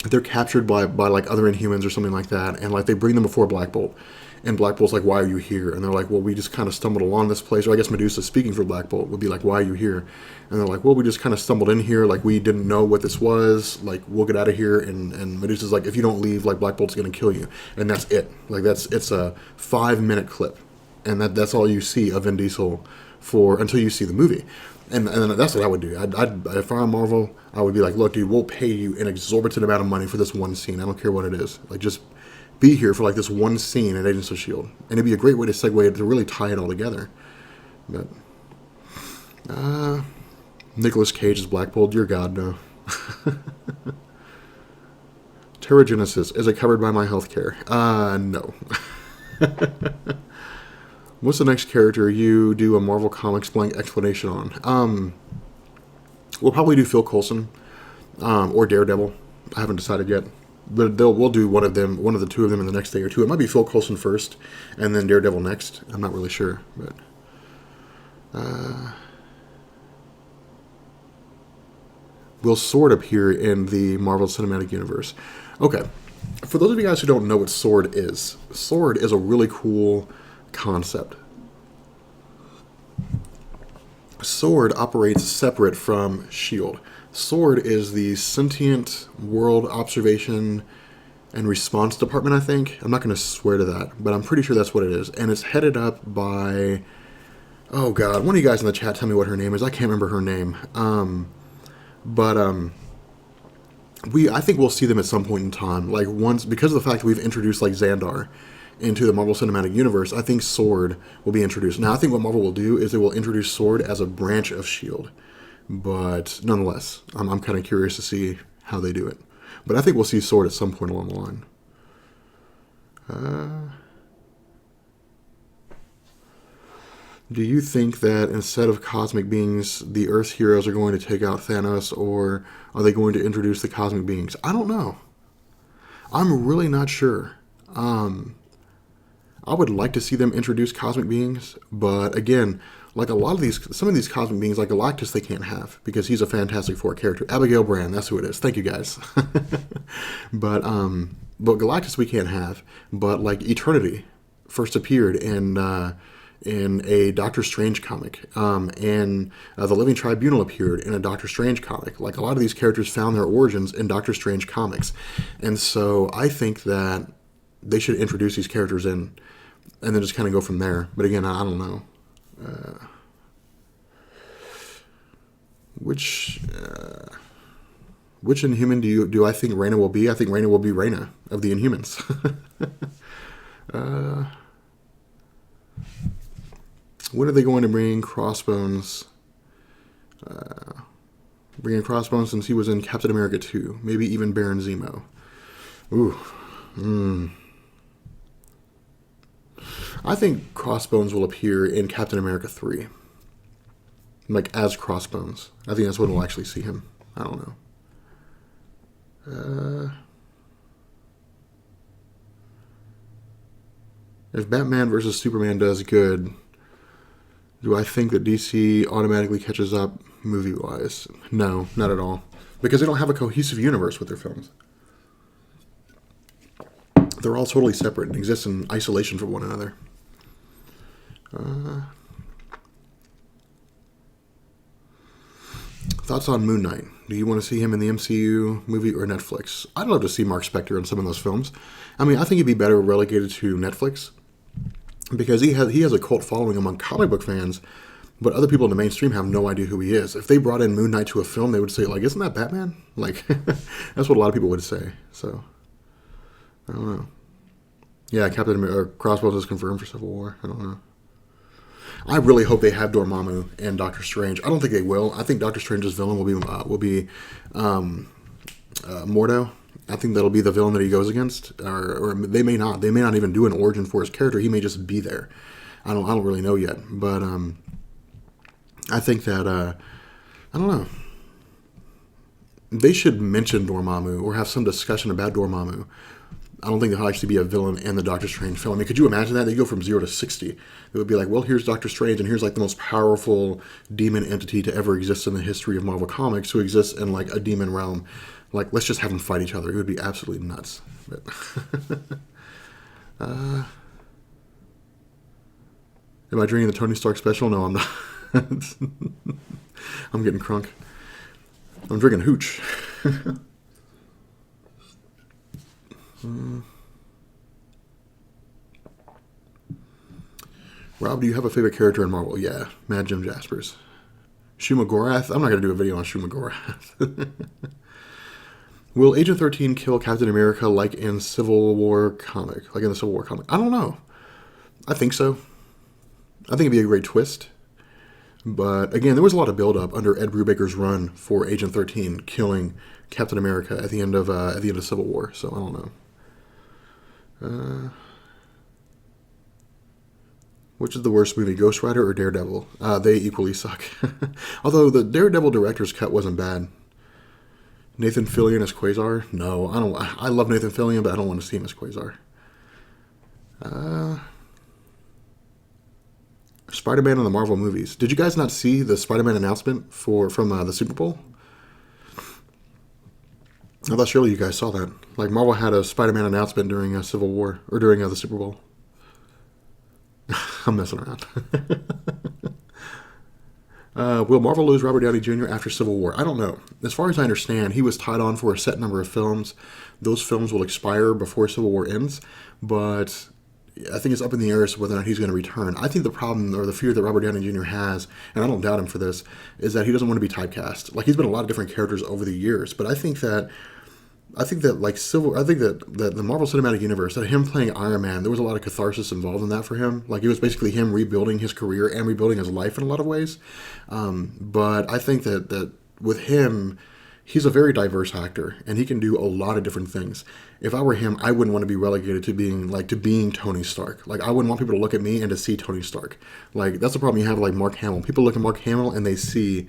They're captured by like other Inhumans or something like that, and like they bring them before Black Bolt. And Black Bolt's like, why are you here? And they're like, well, we just kind of stumbled along this place. Or I guess Medusa, speaking for Black Bolt, would be like, why are you here? And they're like, well, we just kind of stumbled in here. Like, we didn't know what this was. Like, we'll get out of here. And Medusa's like, if you don't leave, like, Black Bolt's going to kill you. And that's it. Like, it's a 5-minute clip. And that's all you see of Vin Diesel until you see the movie. And that's what I would do. If I'm Marvel, I would be like, look, dude, we'll pay you an exorbitant amount of money for this one scene. I don't care what it is. Like, just be here for like this one scene in Agents of S.H.I.E.L.D. And it'd be a great way to segue to really tie it all together. But Nicolas Cage is Black Bolt. Dear God, no. Terrigenesis, is it covered by my healthcare? No. What's the next character you do a Marvel Comics blank explanation on? We'll probably do Phil Coulson or Daredevil. I haven't decided yet. But we'll do one of the two of them in the next day or two. It might be Phil Coulson first, and then Daredevil next. I'm not really sure, but will Sword appear in the Marvel Cinematic Universe? Okay, for those of you guys who don't know what Sword is a really cool concept. Sword operates separate from S.H.I.E.L.D. Sword is the Sentient World Observation and Response Department, I think. I'm not going to swear to that, but I'm pretty sure that's what it is. And it's headed up by... Oh, God. One of you guys in the chat tell me what her name is. I can't remember her name. I think we'll see them at some point in time. Like, once... Because of the fact that we've introduced, like, Xandar into the Marvel Cinematic Universe, I think Sword will be introduced. Now, I think what Marvel will do is they will introduce Sword as a branch of S.H.I.E.L.D. But nonetheless, I'm kind of curious to see how they do it. But I think we'll see Sword at some point along the line. Do you think that instead of cosmic beings, the Earth's heroes are going to take out Thanos, or are they going to introduce the cosmic beings? I don't know. I'm really not sure. I would like to see them introduce cosmic beings, but again, like some of these cosmic beings, like Galactus, they can't have because he's a Fantastic Four character. Abigail Brand, that's who it is. Thank you guys. but Galactus we can't have. But like Eternity first appeared in a Doctor Strange comic, and the Living Tribunal appeared in a Doctor Strange comic. Like a lot of these characters found their origins in Doctor Strange comics, and so I think that they should introduce these characters in, and then just kind of go from there. But again, I don't know. Which Inhuman do I think Raina will be? I think Raina will be Raina of the Inhumans. When are they going to bring Crossbones? Bringing Crossbones since he was in Captain America 2. Maybe even Baron Zemo. Ooh. I think Crossbones will appear in Captain America 3. Like, as Crossbones. I think that's when we'll actually see him. I don't know. If Batman versus Superman does good, do I think that DC automatically catches up movie-wise? No, not at all. Because they don't have a cohesive universe with their films. They're all totally separate and exist in isolation from one another. Thoughts on Moon Knight? Do you want to see him in the MCU movie or Netflix? I'd love to see Mark Spector in some of those films. I mean, I think he'd be better relegated to Netflix because he has a cult following among comic book fans, but other people in the mainstream have no idea who he is. If they brought in Moon Knight to a film, they would say, like, isn't that Batman? Like, that's what a lot of people would say. So, I don't know. Yeah, Captain America, Crossbones is confirmed for Civil War. I don't know. I really hope they have Dormammu and Doctor Strange. I don't think they will. I think Doctor Strange's villain will be Mordo. I think that'll be the villain that he goes against, or they may not. They may not even do an origin for his character. He may just be there. I don't really know yet, but I think that I don't know. They should mention Dormammu or have some discussion about Dormammu. I don't think there'll actually be a villain in the Doctor Strange film. I mean, could you imagine that? They go from 0 to 60. It would be like, well, here's Doctor Strange, and here's like the most powerful demon entity to ever exist in the history of Marvel Comics, who exists in like a demon realm. Like, let's just have them fight each other. It would be absolutely nuts. But am I drinking the Tony Stark special? No, I'm not. I'm getting crunk. I'm drinking hooch. Rob, do you have a favorite character in Marvel? Yeah, Mad Jim Jaspers. Shuma Gorath? I'm not going to do a video on Shuma Gorath. Will Agent 13 kill Captain America like in Civil War comic? Like in the Civil War comic? I don't know. I think so. I think it'd be a great twist. But again, there was a lot of build-up under Ed Brubaker's run for Agent 13 killing Captain America at the end of Civil War. So I don't know. Which is the worst movie, Ghost Rider or Daredevil? They equally suck. Although the Daredevil director's cut wasn't bad. Nathan Fillion as Quasar? No, I don't. I love Nathan Fillion, but I don't want to see him as Quasar. Spider-Man in the Marvel movies. Did you guys not see the Spider-Man announcement from the Super Bowl? I thought surely you guys saw that. Like Marvel had a Spider-Man announcement during Civil War or during the Super Bowl. I'm messing around. Will Marvel lose Robert Downey Jr. after Civil War? I don't know. As far as I understand, he was tied on for a set number of films. Those films will expire before Civil War ends, but I think it's up in the air as to whether or not he's going to return. I think the problem or the fear that Robert Downey Jr. has, and I don't doubt him for this, is that he doesn't want to be typecast. Like he's been a lot of different characters over the years, but I think that the Marvel Cinematic Universe, that him playing Iron Man, there was a lot of catharsis involved in that for him. Like it was basically him rebuilding his career and rebuilding his life in a lot of ways. But I think that with him, he's a very diverse actor and he can do a lot of different things. If I were him, I wouldn't want to be relegated to being Tony Stark. Like I wouldn't want people to look at me and to see Tony Stark. Like that's the problem you have with like Mark Hamill. People look at Mark Hamill and they see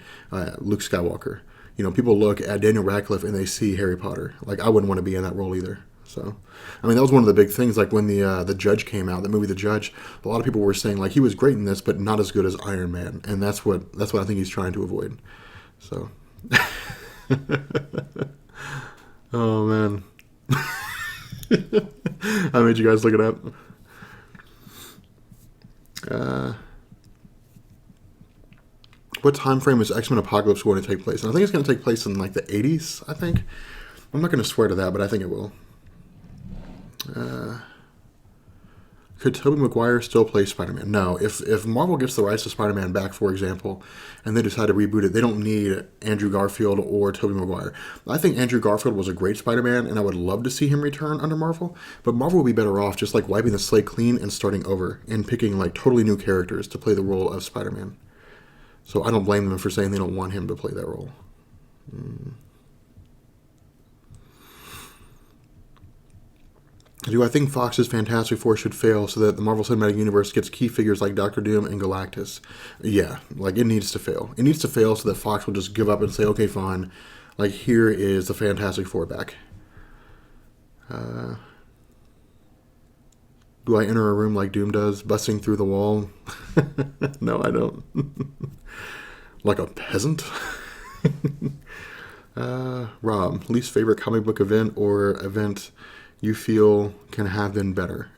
Luke Skywalker. You know, people look at Daniel Radcliffe and they see Harry Potter. Like, I wouldn't want to be in that role either. So, I mean, that was one of the big things. Like when the Judge came out, the movie The Judge, a lot of people were saying like he was great in this, but not as good as Iron Man, and that's what I think he's trying to avoid. So, oh man, I made you guys look it up. What time frame is X-Men Apocalypse going to take place? And I think it's going to take place in like the 80s, I think. I'm not going to swear to that, but I think it will. Could Tobey Maguire still play Spider-Man? No. If Marvel gets the rights to Spider-Man back, for example, and they decide to reboot it, they don't need Andrew Garfield or Tobey Maguire. I think Andrew Garfield was a great Spider-Man, and I would love to see him return under Marvel, but Marvel would be better off just like wiping the slate clean and starting over and picking like totally new characters to play the role of Spider-Man. So I don't blame them for saying they don't want him to play that role. Do I think Fox's Fantastic Four should fail so that the Marvel Cinematic Universe gets key figures like Doctor Doom and Galactus? Yeah, like it needs to fail. It needs to fail so that Fox will just give up and say, okay, fine. Like here is the Fantastic Four back. Do I enter a room like Doom does, busting through the wall? No, I don't. Like a peasant? Rob, least favorite comic book event or event you feel can have been better?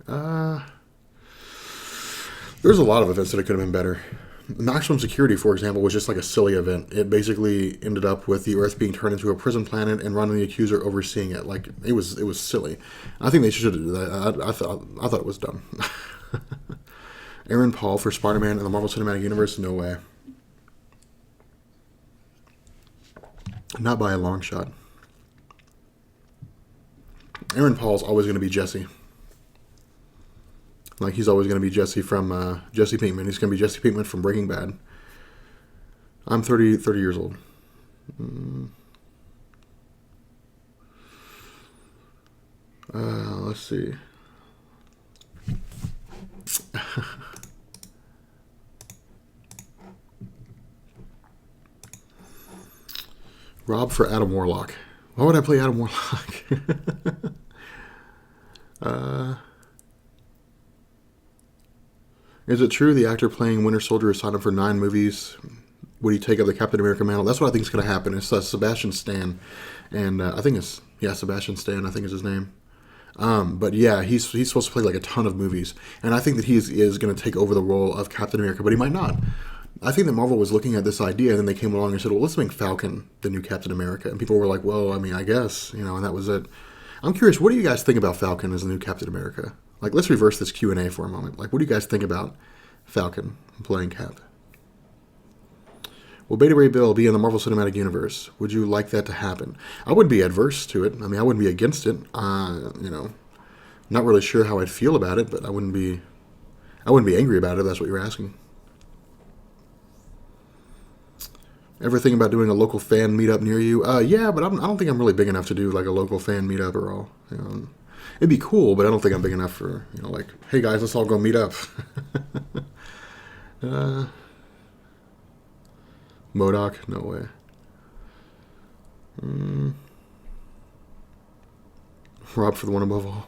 There's a lot of events that it could have been better. Maximum Security, for example, was just like a silly event. It basically ended up with the Earth being turned into a prison planet and Ronan the Accuser overseeing it. Like it was silly. I think they should have done that. I thought it was dumb. Aaron Paul for Spider-Man in the Marvel Cinematic Universe? No way. Not by a long shot. Aaron Paul's always going to be Jesse. Like he's always going to be Jesse from Jesse Pinkman. He's going to be Jesse Pinkman from Breaking Bad. I'm 30 years old. Let's see. Rob for Adam Warlock. Why would I play Adam Warlock? Is it true the actor playing Winter Soldier is signed up for 9 movies? Would he take up the Captain America mantle? That's what I think is going to happen. It's Sebastian Stan. And I think it's, Sebastian Stan, I think is his name. But yeah, he's supposed to play like a ton of movies. And I think that he is going to take over the role of Captain America, but he might not. I think that Marvel was looking at this idea, and then they came along and said, well, let's make Falcon the new Captain America. And people were like, well, I mean, I guess, and that was it. I'm curious, what do you guys think about Falcon as the new Captain America? Like, let's reverse this Q&A for a moment. Like, what do you guys think about Falcon playing Cap? Will Beta Ray Bill be in the Marvel Cinematic Universe? Would you like that to happen? I wouldn't be adverse to it. I mean, I wouldn't be against it. Not really sure how I'd feel about it, but I wouldn't be angry about it if that's what you're asking. Ever think about doing a local fan meetup near you? Yeah, but I don't think I'm really big enough to do like a local fan meetup or all. It'd be cool, but I don't think I'm big enough for, like, hey guys, let's all go meet up. MODOK? No way. Rob for the one above all.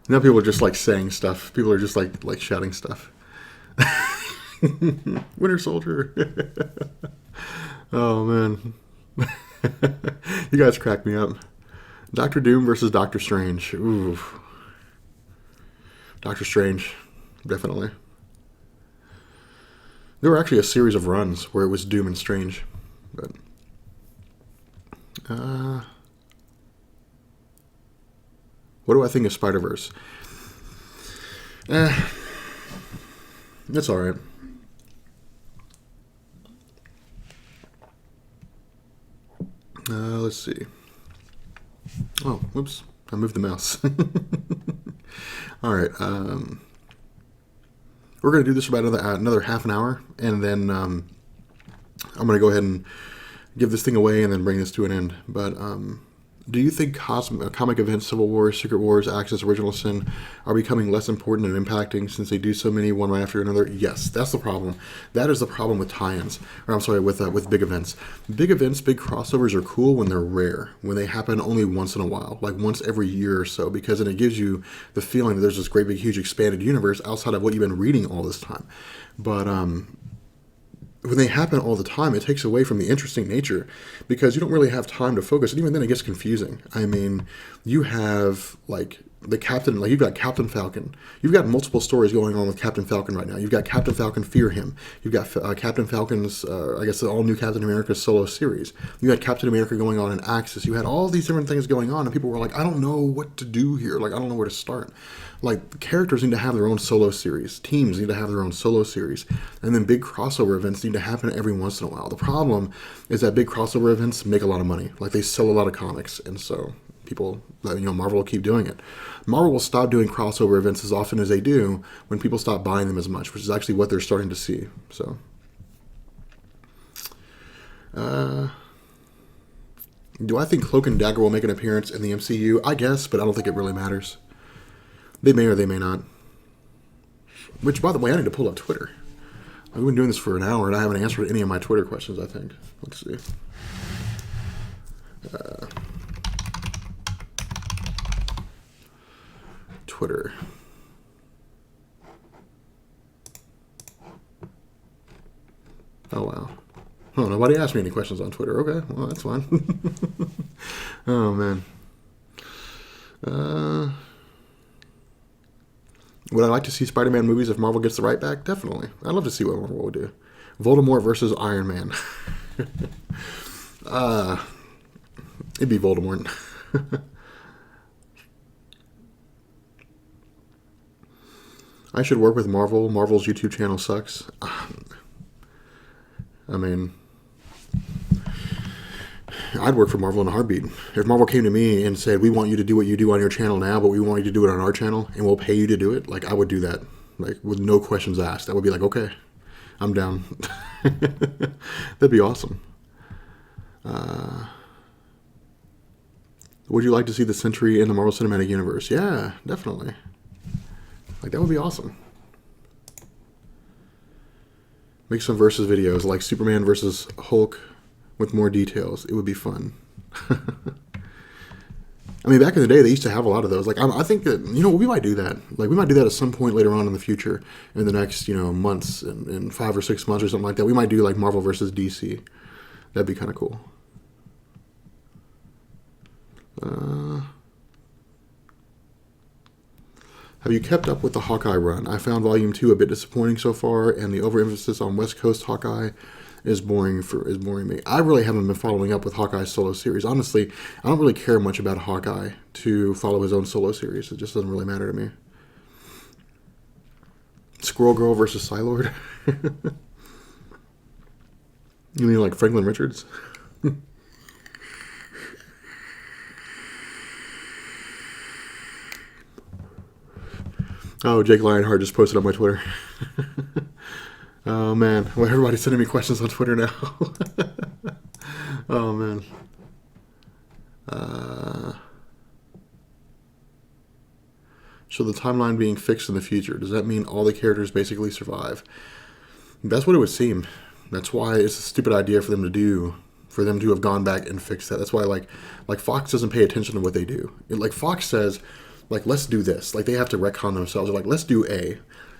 Now people are just like saying stuff. People are just like shouting stuff. Winter Soldier. Oh man. You guys crack me up. Doctor Doom versus Doctor Strange. Ooh. Doctor Strange, definitely. There were actually a series of runs where it was Doom and Strange. But what do I think of Spider-Verse? It's alright. Let's see. Oh, whoops. I moved the mouse. Alright. We're going to do this for about another half an hour, and then I'm going to go ahead and give this thing away and then bring this to an end. But do you think comic events, Civil War, Secret Wars, Axis, Original Sin are becoming less important and impacting since they do so many one right after another? Yes, that's the problem. That is the problem with tie-ins. Or I'm sorry, with big events. Big events, big crossovers are cool when they're rare, when they happen only once in a while, like once every year or so, because then it gives you the feeling that there's this great big huge expanded universe outside of what you've been reading all this time. But when they happen all the time, it takes away from the interesting nature because you don't really have time to focus. And even then, it gets confusing. I mean, you have like the Captain, like you've got Captain Falcon. You've got multiple stories going on with Captain Falcon right now. You've got Captain Falcon Fear Him. You've got Captain Falcon's, I guess, the all-new Captain America solo series. You had Captain America going on in Axis. You had all these different things going on, and people were like, I don't know what to do here. Like, I don't know where to start. Like, characters need to have their own solo series. Teams need to have their own solo series. And then big crossover events need to happen every once in a while. The problem is that big crossover events make a lot of money. Like, they sell a lot of comics. And so people, Marvel will keep doing it. Marvel will stop doing crossover events as often as they do when people stop buying them as much, which is actually what they're starting to see. So, do I think Cloak and Dagger will make an appearance in the MCU? I guess, but I don't think it really matters. They may or they may not. Which, by the way, I need to pull up Twitter. I've been doing this for an hour and I haven't answered any of my Twitter questions, I think. Let's see. Twitter. Oh, wow. Oh, nobody asked me any questions on Twitter. Okay, well, that's fine. Oh, man. Would I like to see Spider-Man movies if Marvel gets the right back? Definitely. I'd love to see what Marvel would do. Voldemort versus Iron Man. It'd be Voldemort. I should work with Marvel. Marvel's YouTube channel sucks. I mean, I'd work for Marvel in a heartbeat. If Marvel came to me and said, we want you to do what you do on your channel now, but we want you to do it on our channel, and we'll pay you to do it, like, I would do that. Like, with no questions asked. I would be like, okay, I'm down. That'd be awesome. Would you like to see the Sentry in the Marvel Cinematic Universe? Yeah, definitely. Like, that would be awesome. Make some versus videos, like Superman versus Hulk with more details. It would be fun. I mean, back in the day, they used to have a lot of those. Like, I think that, we might do that. Like, we might do that at some point later on in the future, in the next, months, in 5 or 6 months or something like that. We might do, like, Marvel versus DC. That'd be kind of cool. Have you kept up with the Hawkeye run? I found Volume 2 a bit disappointing so far, and the overemphasis on West Coast Hawkeye is boring me. I really haven't been following up with Hawkeye's solo series. Honestly, I don't really care much about Hawkeye to follow his own solo series. It just doesn't really matter to me. Squirrel Girl versus Psylord? You mean like Franklin Richards? Oh, Jake Lionheart just posted on my Twitter. Oh, man. Well, everybody's sending me questions on Twitter now. Oh, man. So the timeline being fixed in the future, does that mean all the characters basically survive? That's what it would seem. That's why it's a stupid idea for them to do, for them to have gone back and fixed that. That's why, like Fox doesn't pay attention to what they do. Like, Fox says, like, let's do this. Like, they have to retcon themselves. They're like, let's do A.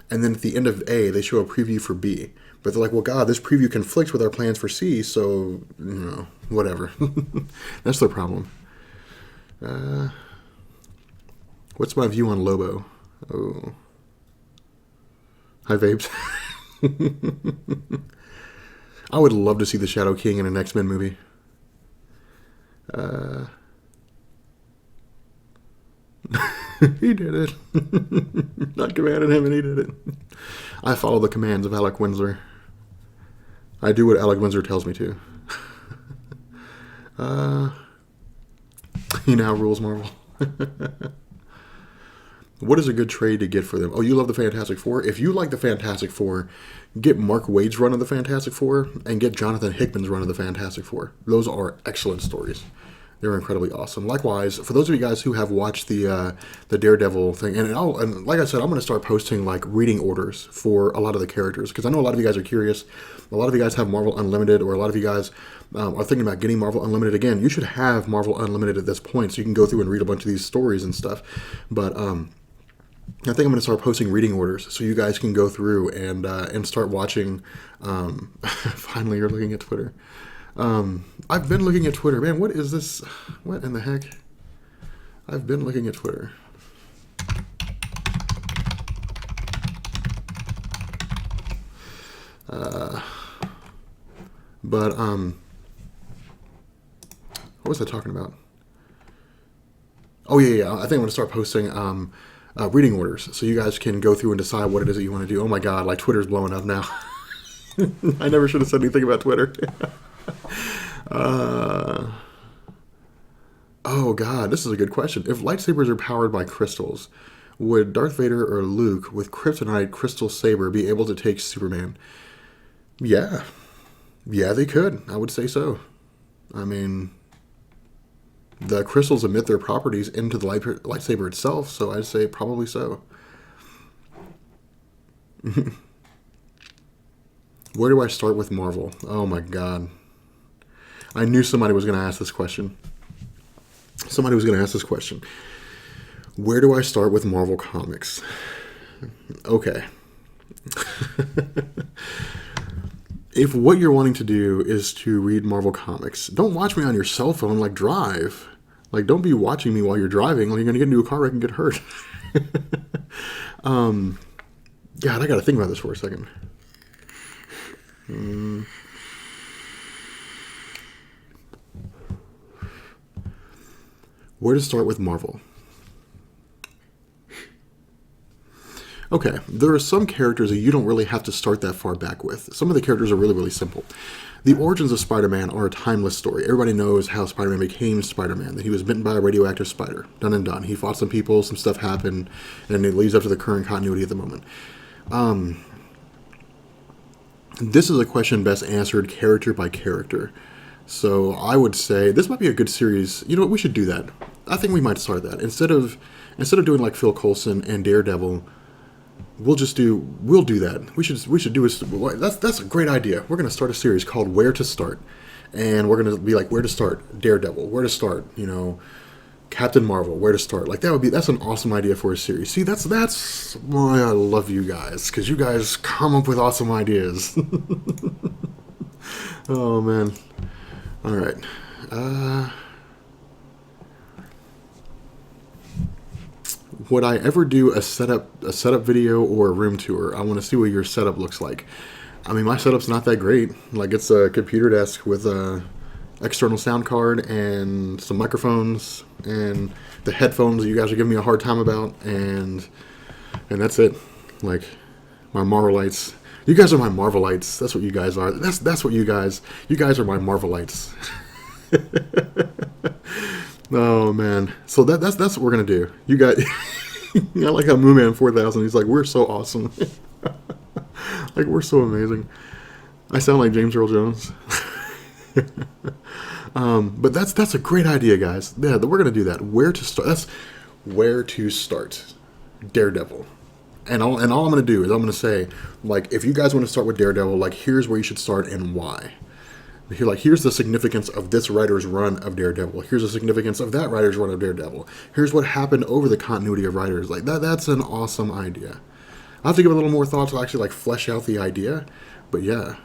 and then at the end of A, they show a preview for B. But they're like, well, God, this preview conflicts with our plans for C, so, whatever. That's their problem. What's my view on Lobo? Oh. Hi, Vapes. I would love to see the Shadow King in an X-Men movie. He did it. Not commanded him, and he did it. I follow the commands of Alec Winsler. I do what Alec Winsler tells me to. He now rules Marvel. What is a good trade to get for them? Oh, you love the Fantastic Four? If you like the Fantastic Four, get Mark Waid's run of the Fantastic Four and get Jonathan Hickman's run of the Fantastic Four. Those are excellent stories. They're incredibly awesome. Likewise, for those of you guys who have watched the Daredevil thing, and like I said, I'm going to start posting like reading orders for a lot of the characters, because I know a lot of you guys are curious. A lot of you guys have Marvel Unlimited, or a lot of you guys are thinking about getting Marvel Unlimited again. You should have Marvel Unlimited at this point, so you can go through and read a bunch of these stories and stuff. But I think I'm going to start posting reading orders so you guys can go through and start watching. Finally, you're looking at Twitter. I've been looking at Twitter. Man, what is this? What in the heck? I've been looking at Twitter. What was I talking about? Oh, yeah. I think I'm going to start posting reading orders so you guys can go through and decide what it is that you want to do. Oh, my God, like Twitter's blowing up now. I never should have said anything about Twitter. Oh, God, this is a good question. If lightsabers are powered by crystals, would Darth Vader or Luke with kryptonite crystal saber be able to take Superman? Yeah. Yeah, they could. I would say so. I mean, the crystals emit their properties into the lightsaber itself, so I'd say probably so. Where do I start with Marvel? Oh my God. I knew somebody was going to ask this question. Where do I start with Marvel Comics? Okay. If what you're wanting to do is to read Marvel Comics, don't watch me on your cell phone, like drive. Like, don't be watching me while you're driving. Like, you're going to get into a car wreck and get hurt. God, I got to think about this for a second. Where to start with Marvel? Okay, there are some characters that you don't really have to start that far back with. Some of the characters are really, really simple. The origins of Spider-Man are a timeless story. Everybody knows how Spider-Man became Spider-Man, that he was bitten by a radioactive spider. Done and done. He fought some people, some stuff happened, and it leads up to the current continuity at the moment. This is a question best answered character by character. So I would say this might be a good series. You know what? We should do that. I think we might start that. Instead of doing like Phil Coulson and Daredevil, we'll do that. We should do that's a great idea. We're going to start a series called Where to Start. And we're going to be like, where to start Daredevil, where to start, Captain Marvel, where to start. Like that's an awesome idea for a series. See, that's why I love you guys, because you guys come up with awesome ideas. Oh man. All right. Would I ever do a setup video or a room tour? I want to see what your setup looks like. I mean, my setup's not that great. Like, it's a computer desk with a external sound card and some microphones and the headphones that you guys are giving me a hard time about, and that's it. Like, my Marvelites. You guys are my Marvelites. That's what you guys are. That's what you guys are my Marvelites. Oh man. So that's what we're gonna do. You got I like how Mooman 4000, he's like, we're so awesome. Like, we're so amazing. I sound like James Earl Jones. But that's a great idea, guys. Yeah, we're gonna do that. Where to start? That's where to start. Daredevil. And all I'm gonna do is I'm gonna say, like, if you guys want to start with Daredevil, like, here's where you should start and why. Here's the significance of this writer's run of Daredevil. Here's the significance of that writer's run of Daredevil. Here's what happened over the continuity of writers. Like, that's an awesome idea. I'll have to give it a little more thought to actually like flesh out the idea. But yeah.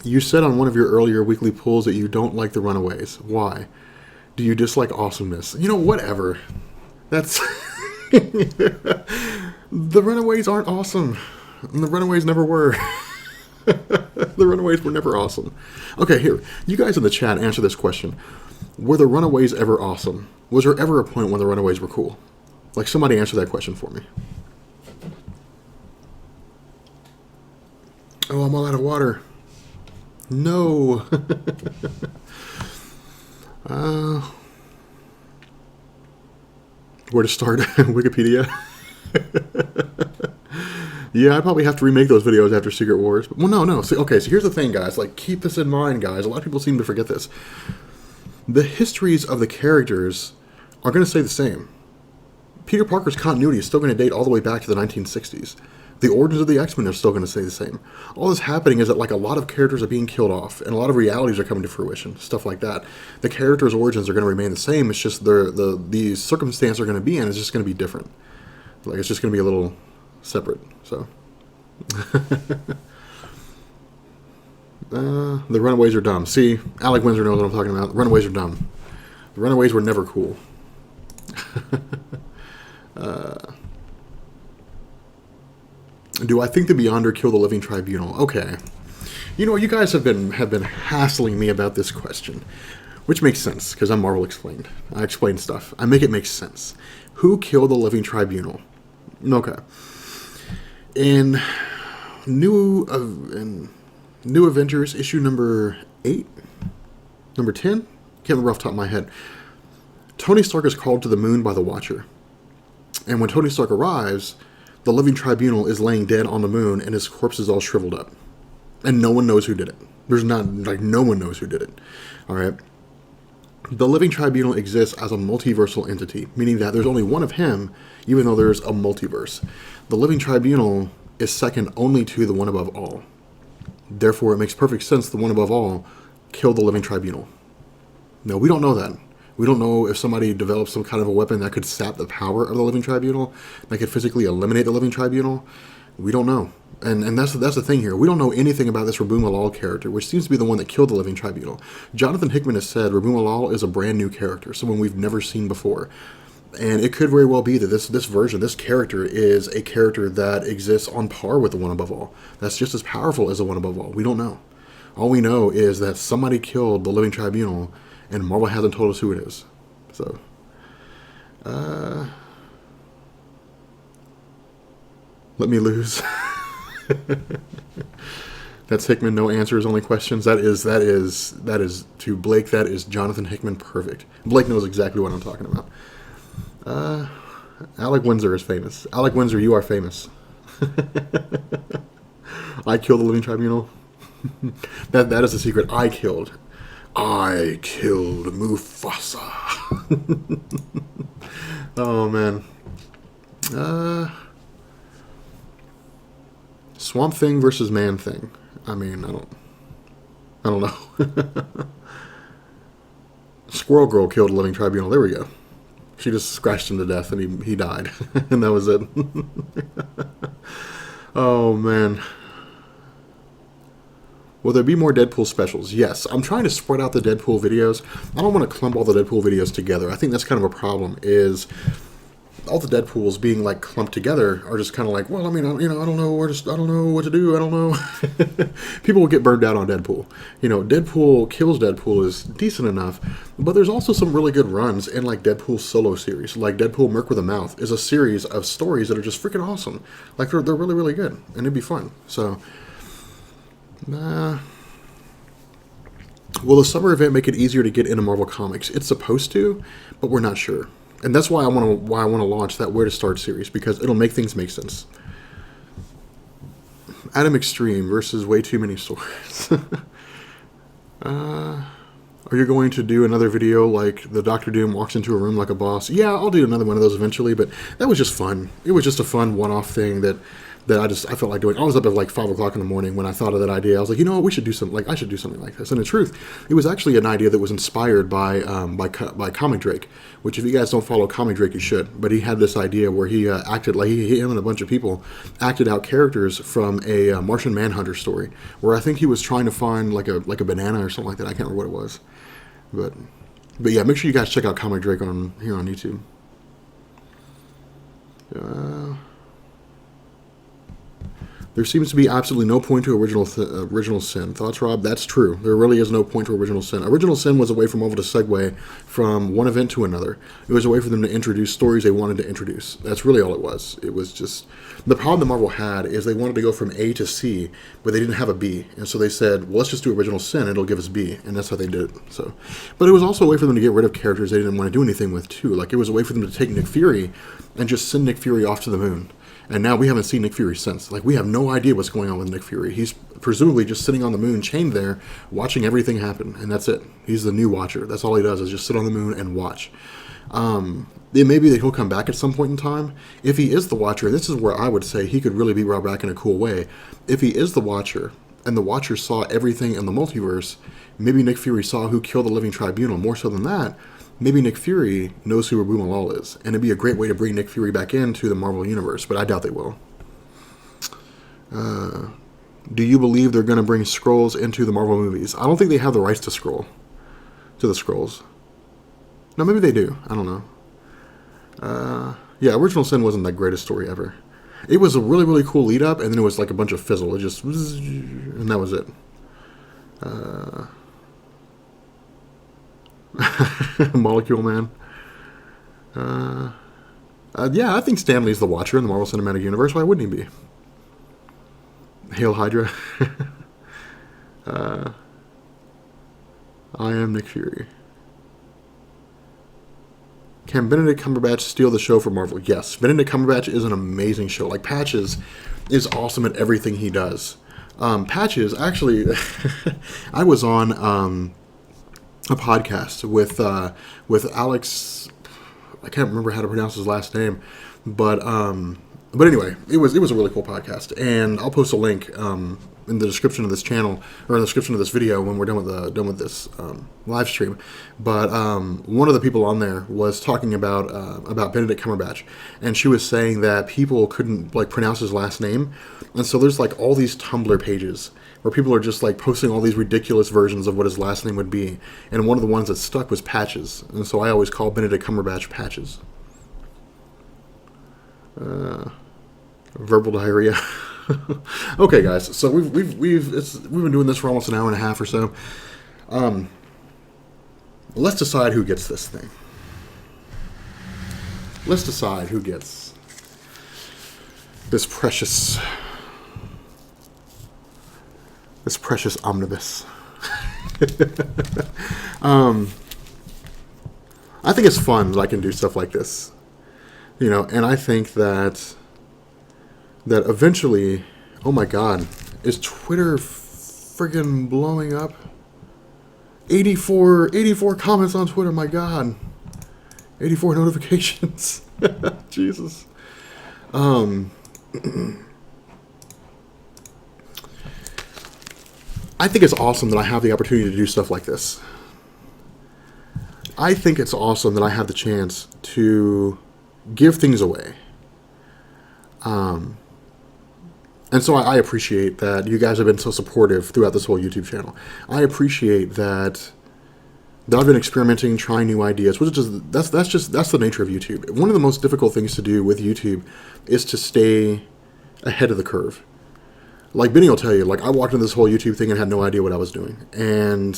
You said on one of your earlier weekly polls that you don't like the Runaways. Why? Do you dislike awesomeness? You know, whatever. That's... The Runaways aren't awesome. And the Runaways never were. The Runaways were never awesome. Okay, here. You guys in the chat answer this question. Were the Runaways ever awesome? Was there ever a point when the Runaways were cool? Like, somebody answer that question for me. Oh, I'm all out of water. No. Where to start? Wikipedia? Yeah, I'd probably have to remake those videos after Secret Wars. Well, no. See, okay, so here's the thing, guys. Like, keep this in mind, guys. A lot of people seem to forget this. The histories of the characters are going to stay the same. Peter Parker's continuity is still going to date all the way back to the 1960s. The origins of the X-Men are still going to stay the same. All that's happening is that, like, a lot of characters are being killed off, and a lot of realities are coming to fruition, stuff like that. The characters' origins are going to remain the same. It's just the circumstance they're going to be in is just going to be different. Like, it's just going to be a little separate. So, the Runaways are dumb. See, Alec Windsor knows what I'm talking about. The Runaways are dumb. The Runaways were never cool. Do I think the Beyonder killed the Living Tribunal? Okay. You know, you guys have been hassling me about this question, which makes sense because I'm Marvel Explained. I explain stuff. I make it make sense. Who killed the Living Tribunal? Okay. In New Avengers issue number 8, number 10, can't remember off the top of my head. Tony Stark is called to the moon by the Watcher, and when Tony Stark arrives, the Living Tribunal is laying dead on the moon, and his corpse is all shriveled up. And no one knows who did it. There's not, like, no one knows who did it. Alright? The Living Tribunal exists as a multiversal entity, meaning that there's only one of him, even though there's a multiverse. The Living Tribunal is second only to the One Above All. Therefore, it makes perfect sense the One Above All killed the Living Tribunal. No, we don't know that. We don't know if somebody developed some kind of a weapon that could sap the power of the Living Tribunal, that could physically eliminate the Living Tribunal. We don't know. And that's the thing here. We don't know anything about this Rabu Malal character, which seems to be the one that killed the Living Tribunal. Jonathan Hickman has said Rabu Malal is a brand new character, someone we've never seen before. And it could very well be that this version, this character, is a character that exists on par with the One Above All. That's just as powerful as the One Above All. We don't know. All we know is that somebody killed the Living Tribunal, and Marvel hasn't told us who it is. So, let me lose. That's Hickman. No answers, only questions. That is to Blake. That is Jonathan Hickman. Perfect. Blake knows exactly what I'm talking about. Alec Windsor is famous. Alec Windsor, you are famous. I killed the Living Tribunal. That is the secret. I killed Mufasa. Oh man. Swamp Thing versus Man Thing. I mean, I don't know. Squirrel Girl killed the Living Tribunal. There we go. She just scratched him to death and he died. And that was it. Oh man. Will there be more Deadpool specials? Yes. I'm trying to spread out the Deadpool videos. I don't want to clump all the Deadpool videos together. I think that's kind of a problem, is all the Deadpools being like clumped together are just kind of like, well, I mean, I don't know I don't know what to do. I don't know. People will get burned out on Deadpool. You know, Deadpool Kills Deadpool is decent enough, but there's also some really good runs in like Deadpool's solo series. Like Deadpool Merc with a Mouth is a series of stories that are just freaking awesome. Like they're really, really good, and it'd be fun. So, will the summer event make it easier to get into Marvel Comics? It's supposed to, but we're not sure. And that's why I want to launch that Where to Start series, because it'll make things make sense. Adam Extreme versus Way Too Many Swords. Are you going to do another video like the Doctor Doom walks into a room like a boss? Yeah, I'll do another one of those eventually, but that was just fun. It was just a fun one-off thing that that I felt like doing. I was up at like 5 o'clock in the morning when I thought of that idea. I was like, you know what, we should do something. Like I should do something like this. And in truth, it was actually an idea that was inspired by Comic Drake. Which, if you guys don't follow Comic Drake, you should. But he had this idea where he acted like him and a bunch of people acted out characters from a Martian Manhunter story, where I think he was trying to find like a banana or something like that. I can't remember what it was, but yeah, make sure you guys check out Comic Drake here on YouTube. There seems to be absolutely no point to original sin. Thoughts, Rob? That's true. There really is no point to original sin. Original sin was a way for Marvel to segue from one event to another. It was a way for them to introduce stories they wanted to introduce. That's really all it was. It was just... The problem that Marvel had is they wanted to go from A to C, but they didn't have a B. And so they said, well, let's just do original sin, it'll give us B. And that's how they did it. So, but it was also a way for them to get rid of characters they didn't want to do anything with, too. Like, it was a way for them to take Nick Fury and just send Nick Fury off to the moon. And now we haven't seen Nick Fury since. Like, we have no idea what's going on with Nick Fury. He's presumably just sitting on the moon, chained there, watching everything happen. And that's it. He's the new Watcher. That's all he does, is just sit on the moon and watch. Maybe that he'll come back at some point in time. If he is the Watcher, this is where I would say he could really be brought back in a cool way. If he is the Watcher, and the Watcher saw everything in the multiverse, maybe Nick Fury saw who killed the Living Tribunal. More so than that, maybe Nick Fury knows who Abu Malal is, and it'd be a great way to bring Nick Fury back into the Marvel Universe, but I doubt they will. Do you believe they're going to bring Skrulls into the Marvel movies? I don't think they have the rights to the Skrulls. No, maybe they do. I don't know. Yeah, Original Sin wasn't the greatest story ever. It was a really, really cool lead-up, and then it was like a bunch of fizzle. It just... And that was it. Molecule Man. Yeah, I think Stan Lee's the Watcher in the Marvel Cinematic Universe. Why wouldn't he be? Hail Hydra. I am Nick Fury. Can Benedict Cumberbatch steal the show for Marvel? Yes. Benedict Cumberbatch is an amazing show. Like, Patches is awesome at everything he does. Patches, actually, I was on a podcast with Alex. I can't remember how to pronounce his last name, but anyway, it was a really cool podcast, and I'll post a link in the description of this channel, or in the description of this video when we're done with this live stream. But one of the people on there was talking about Benedict Cumberbatch, and she was saying that people couldn't like pronounce his last name, and so there's like all these Tumblr pages where people are just like posting all these ridiculous versions of what his last name would be, and one of the ones that stuck was Patches, and so I always call Benedict Cumberbatch Patches. Verbal diarrhea. Okay, guys. So we've been doing this for almost an hour and a half or so. Let's decide who gets this thing. Let's decide who gets this precious omnibus. I think it's fun that I can do stuff like this, and I think that eventually, oh my God, is Twitter friggin' blowing up? 84 comments on Twitter, my God. 84 notifications. Jesus. I think it's awesome that I have the opportunity to do stuff like this. I think it's awesome that I have the chance to give things away. And so I appreciate that you guys have been so supportive throughout this whole YouTube channel. I appreciate that I've been experimenting, trying new ideas, which is that's the nature of YouTube. One of the most difficult things to do with YouTube is to stay ahead of the curve. Like Benny will tell you, like I walked into this whole YouTube thing and had no idea what I was doing, and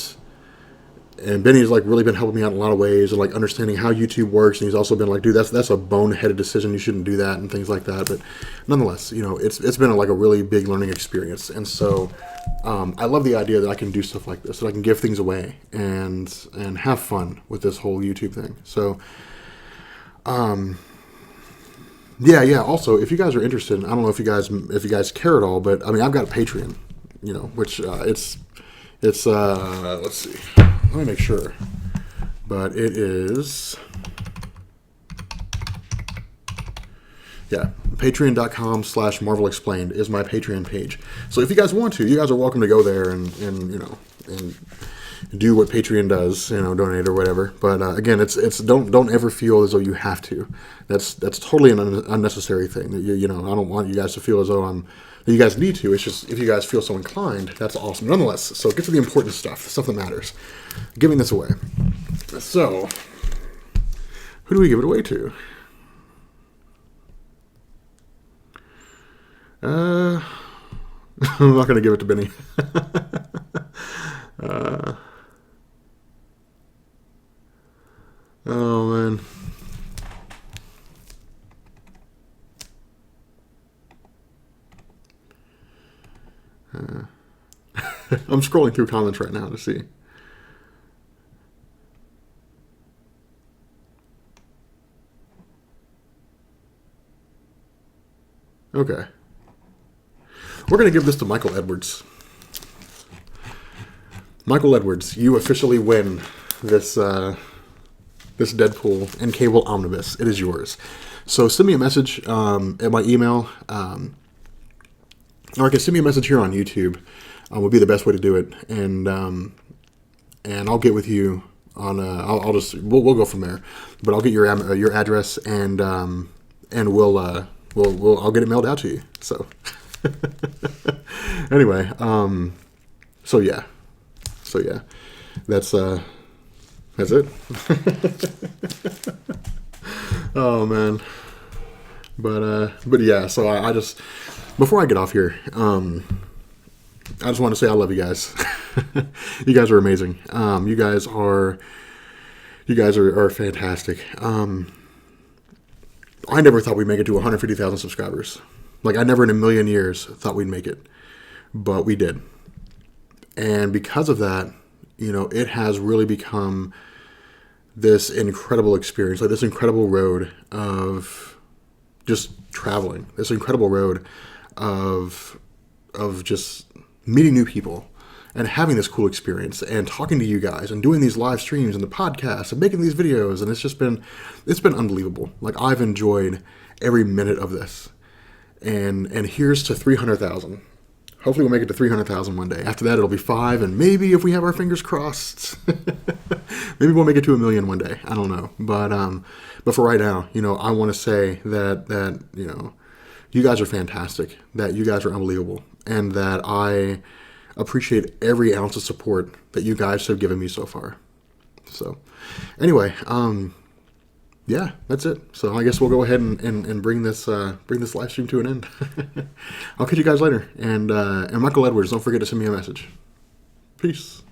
Benny's like really been helping me out in a lot of ways, and like understanding how YouTube works. And he's also been like, dude, that's a boneheaded decision. You shouldn't do that, and things like that. But nonetheless, it's been like a really big learning experience. And so I love the idea that I can do stuff like this, that I can give things away and have fun with this whole YouTube thing. So yeah. Also, if you guys are interested, I don't know if you guys care at all, but I mean, I've got a Patreon, which it's let's see. Let me make sure. But it is Yeah, patreon.com/Marvel Explained is my Patreon page. So if you guys want to, you guys are welcome to go there and and do what Patreon does, donate or whatever. But again, it's don't ever feel as though you have to. That's totally an unnecessary thing. That I don't want you guys to feel as though that you guys need to. It's just if you guys feel so inclined, that's awesome. Nonetheless, so get to the important stuff, the stuff that matters. Giving this away. So, who do we give it away to? I'm not going to give it to Benny. Oh, man. I'm scrolling through comments right now to see. Okay. We're going to give this to Michael Edwards. Michael Edwards, you officially win this this Deadpool and Cable Omnibus. It is yours. So send me a message at my email, or you can send me a message here on YouTube. Would be the best way to do it, and I'll get with you on. We'll go from there. But I'll get your address and I'll get it mailed out to you. So anyway, so yeah, that's it. Oh man, but yeah. So I just before I get off here, I just want to say I love you guys. You guys are amazing. You guys are fantastic. I never thought we'd make it to 150,000 subscribers. Like I never in a million years thought we'd make it, but we did. And because of that, it has really become this incredible experience, like this incredible road of just traveling, this incredible road of just meeting new people and having this cool experience and talking to you guys and doing these live streams and the podcasts and making these videos. And it's been unbelievable. Like I've enjoyed every minute of this. And here's to 300,000. Hopefully we'll make it to 300,000 one day. After that, it'll be 5, and maybe if we have our fingers crossed, maybe we'll make it to 1 million one day. I don't know, but for right now, I want to say that you guys are fantastic, that you guys are unbelievable, and that I appreciate every ounce of support that you guys have given me so far. So, anyway, yeah, that's it. So I guess we'll go ahead and bring this live stream to an end. I'll catch you guys later. And Michael Edwards, don't forget to send me a message. Peace.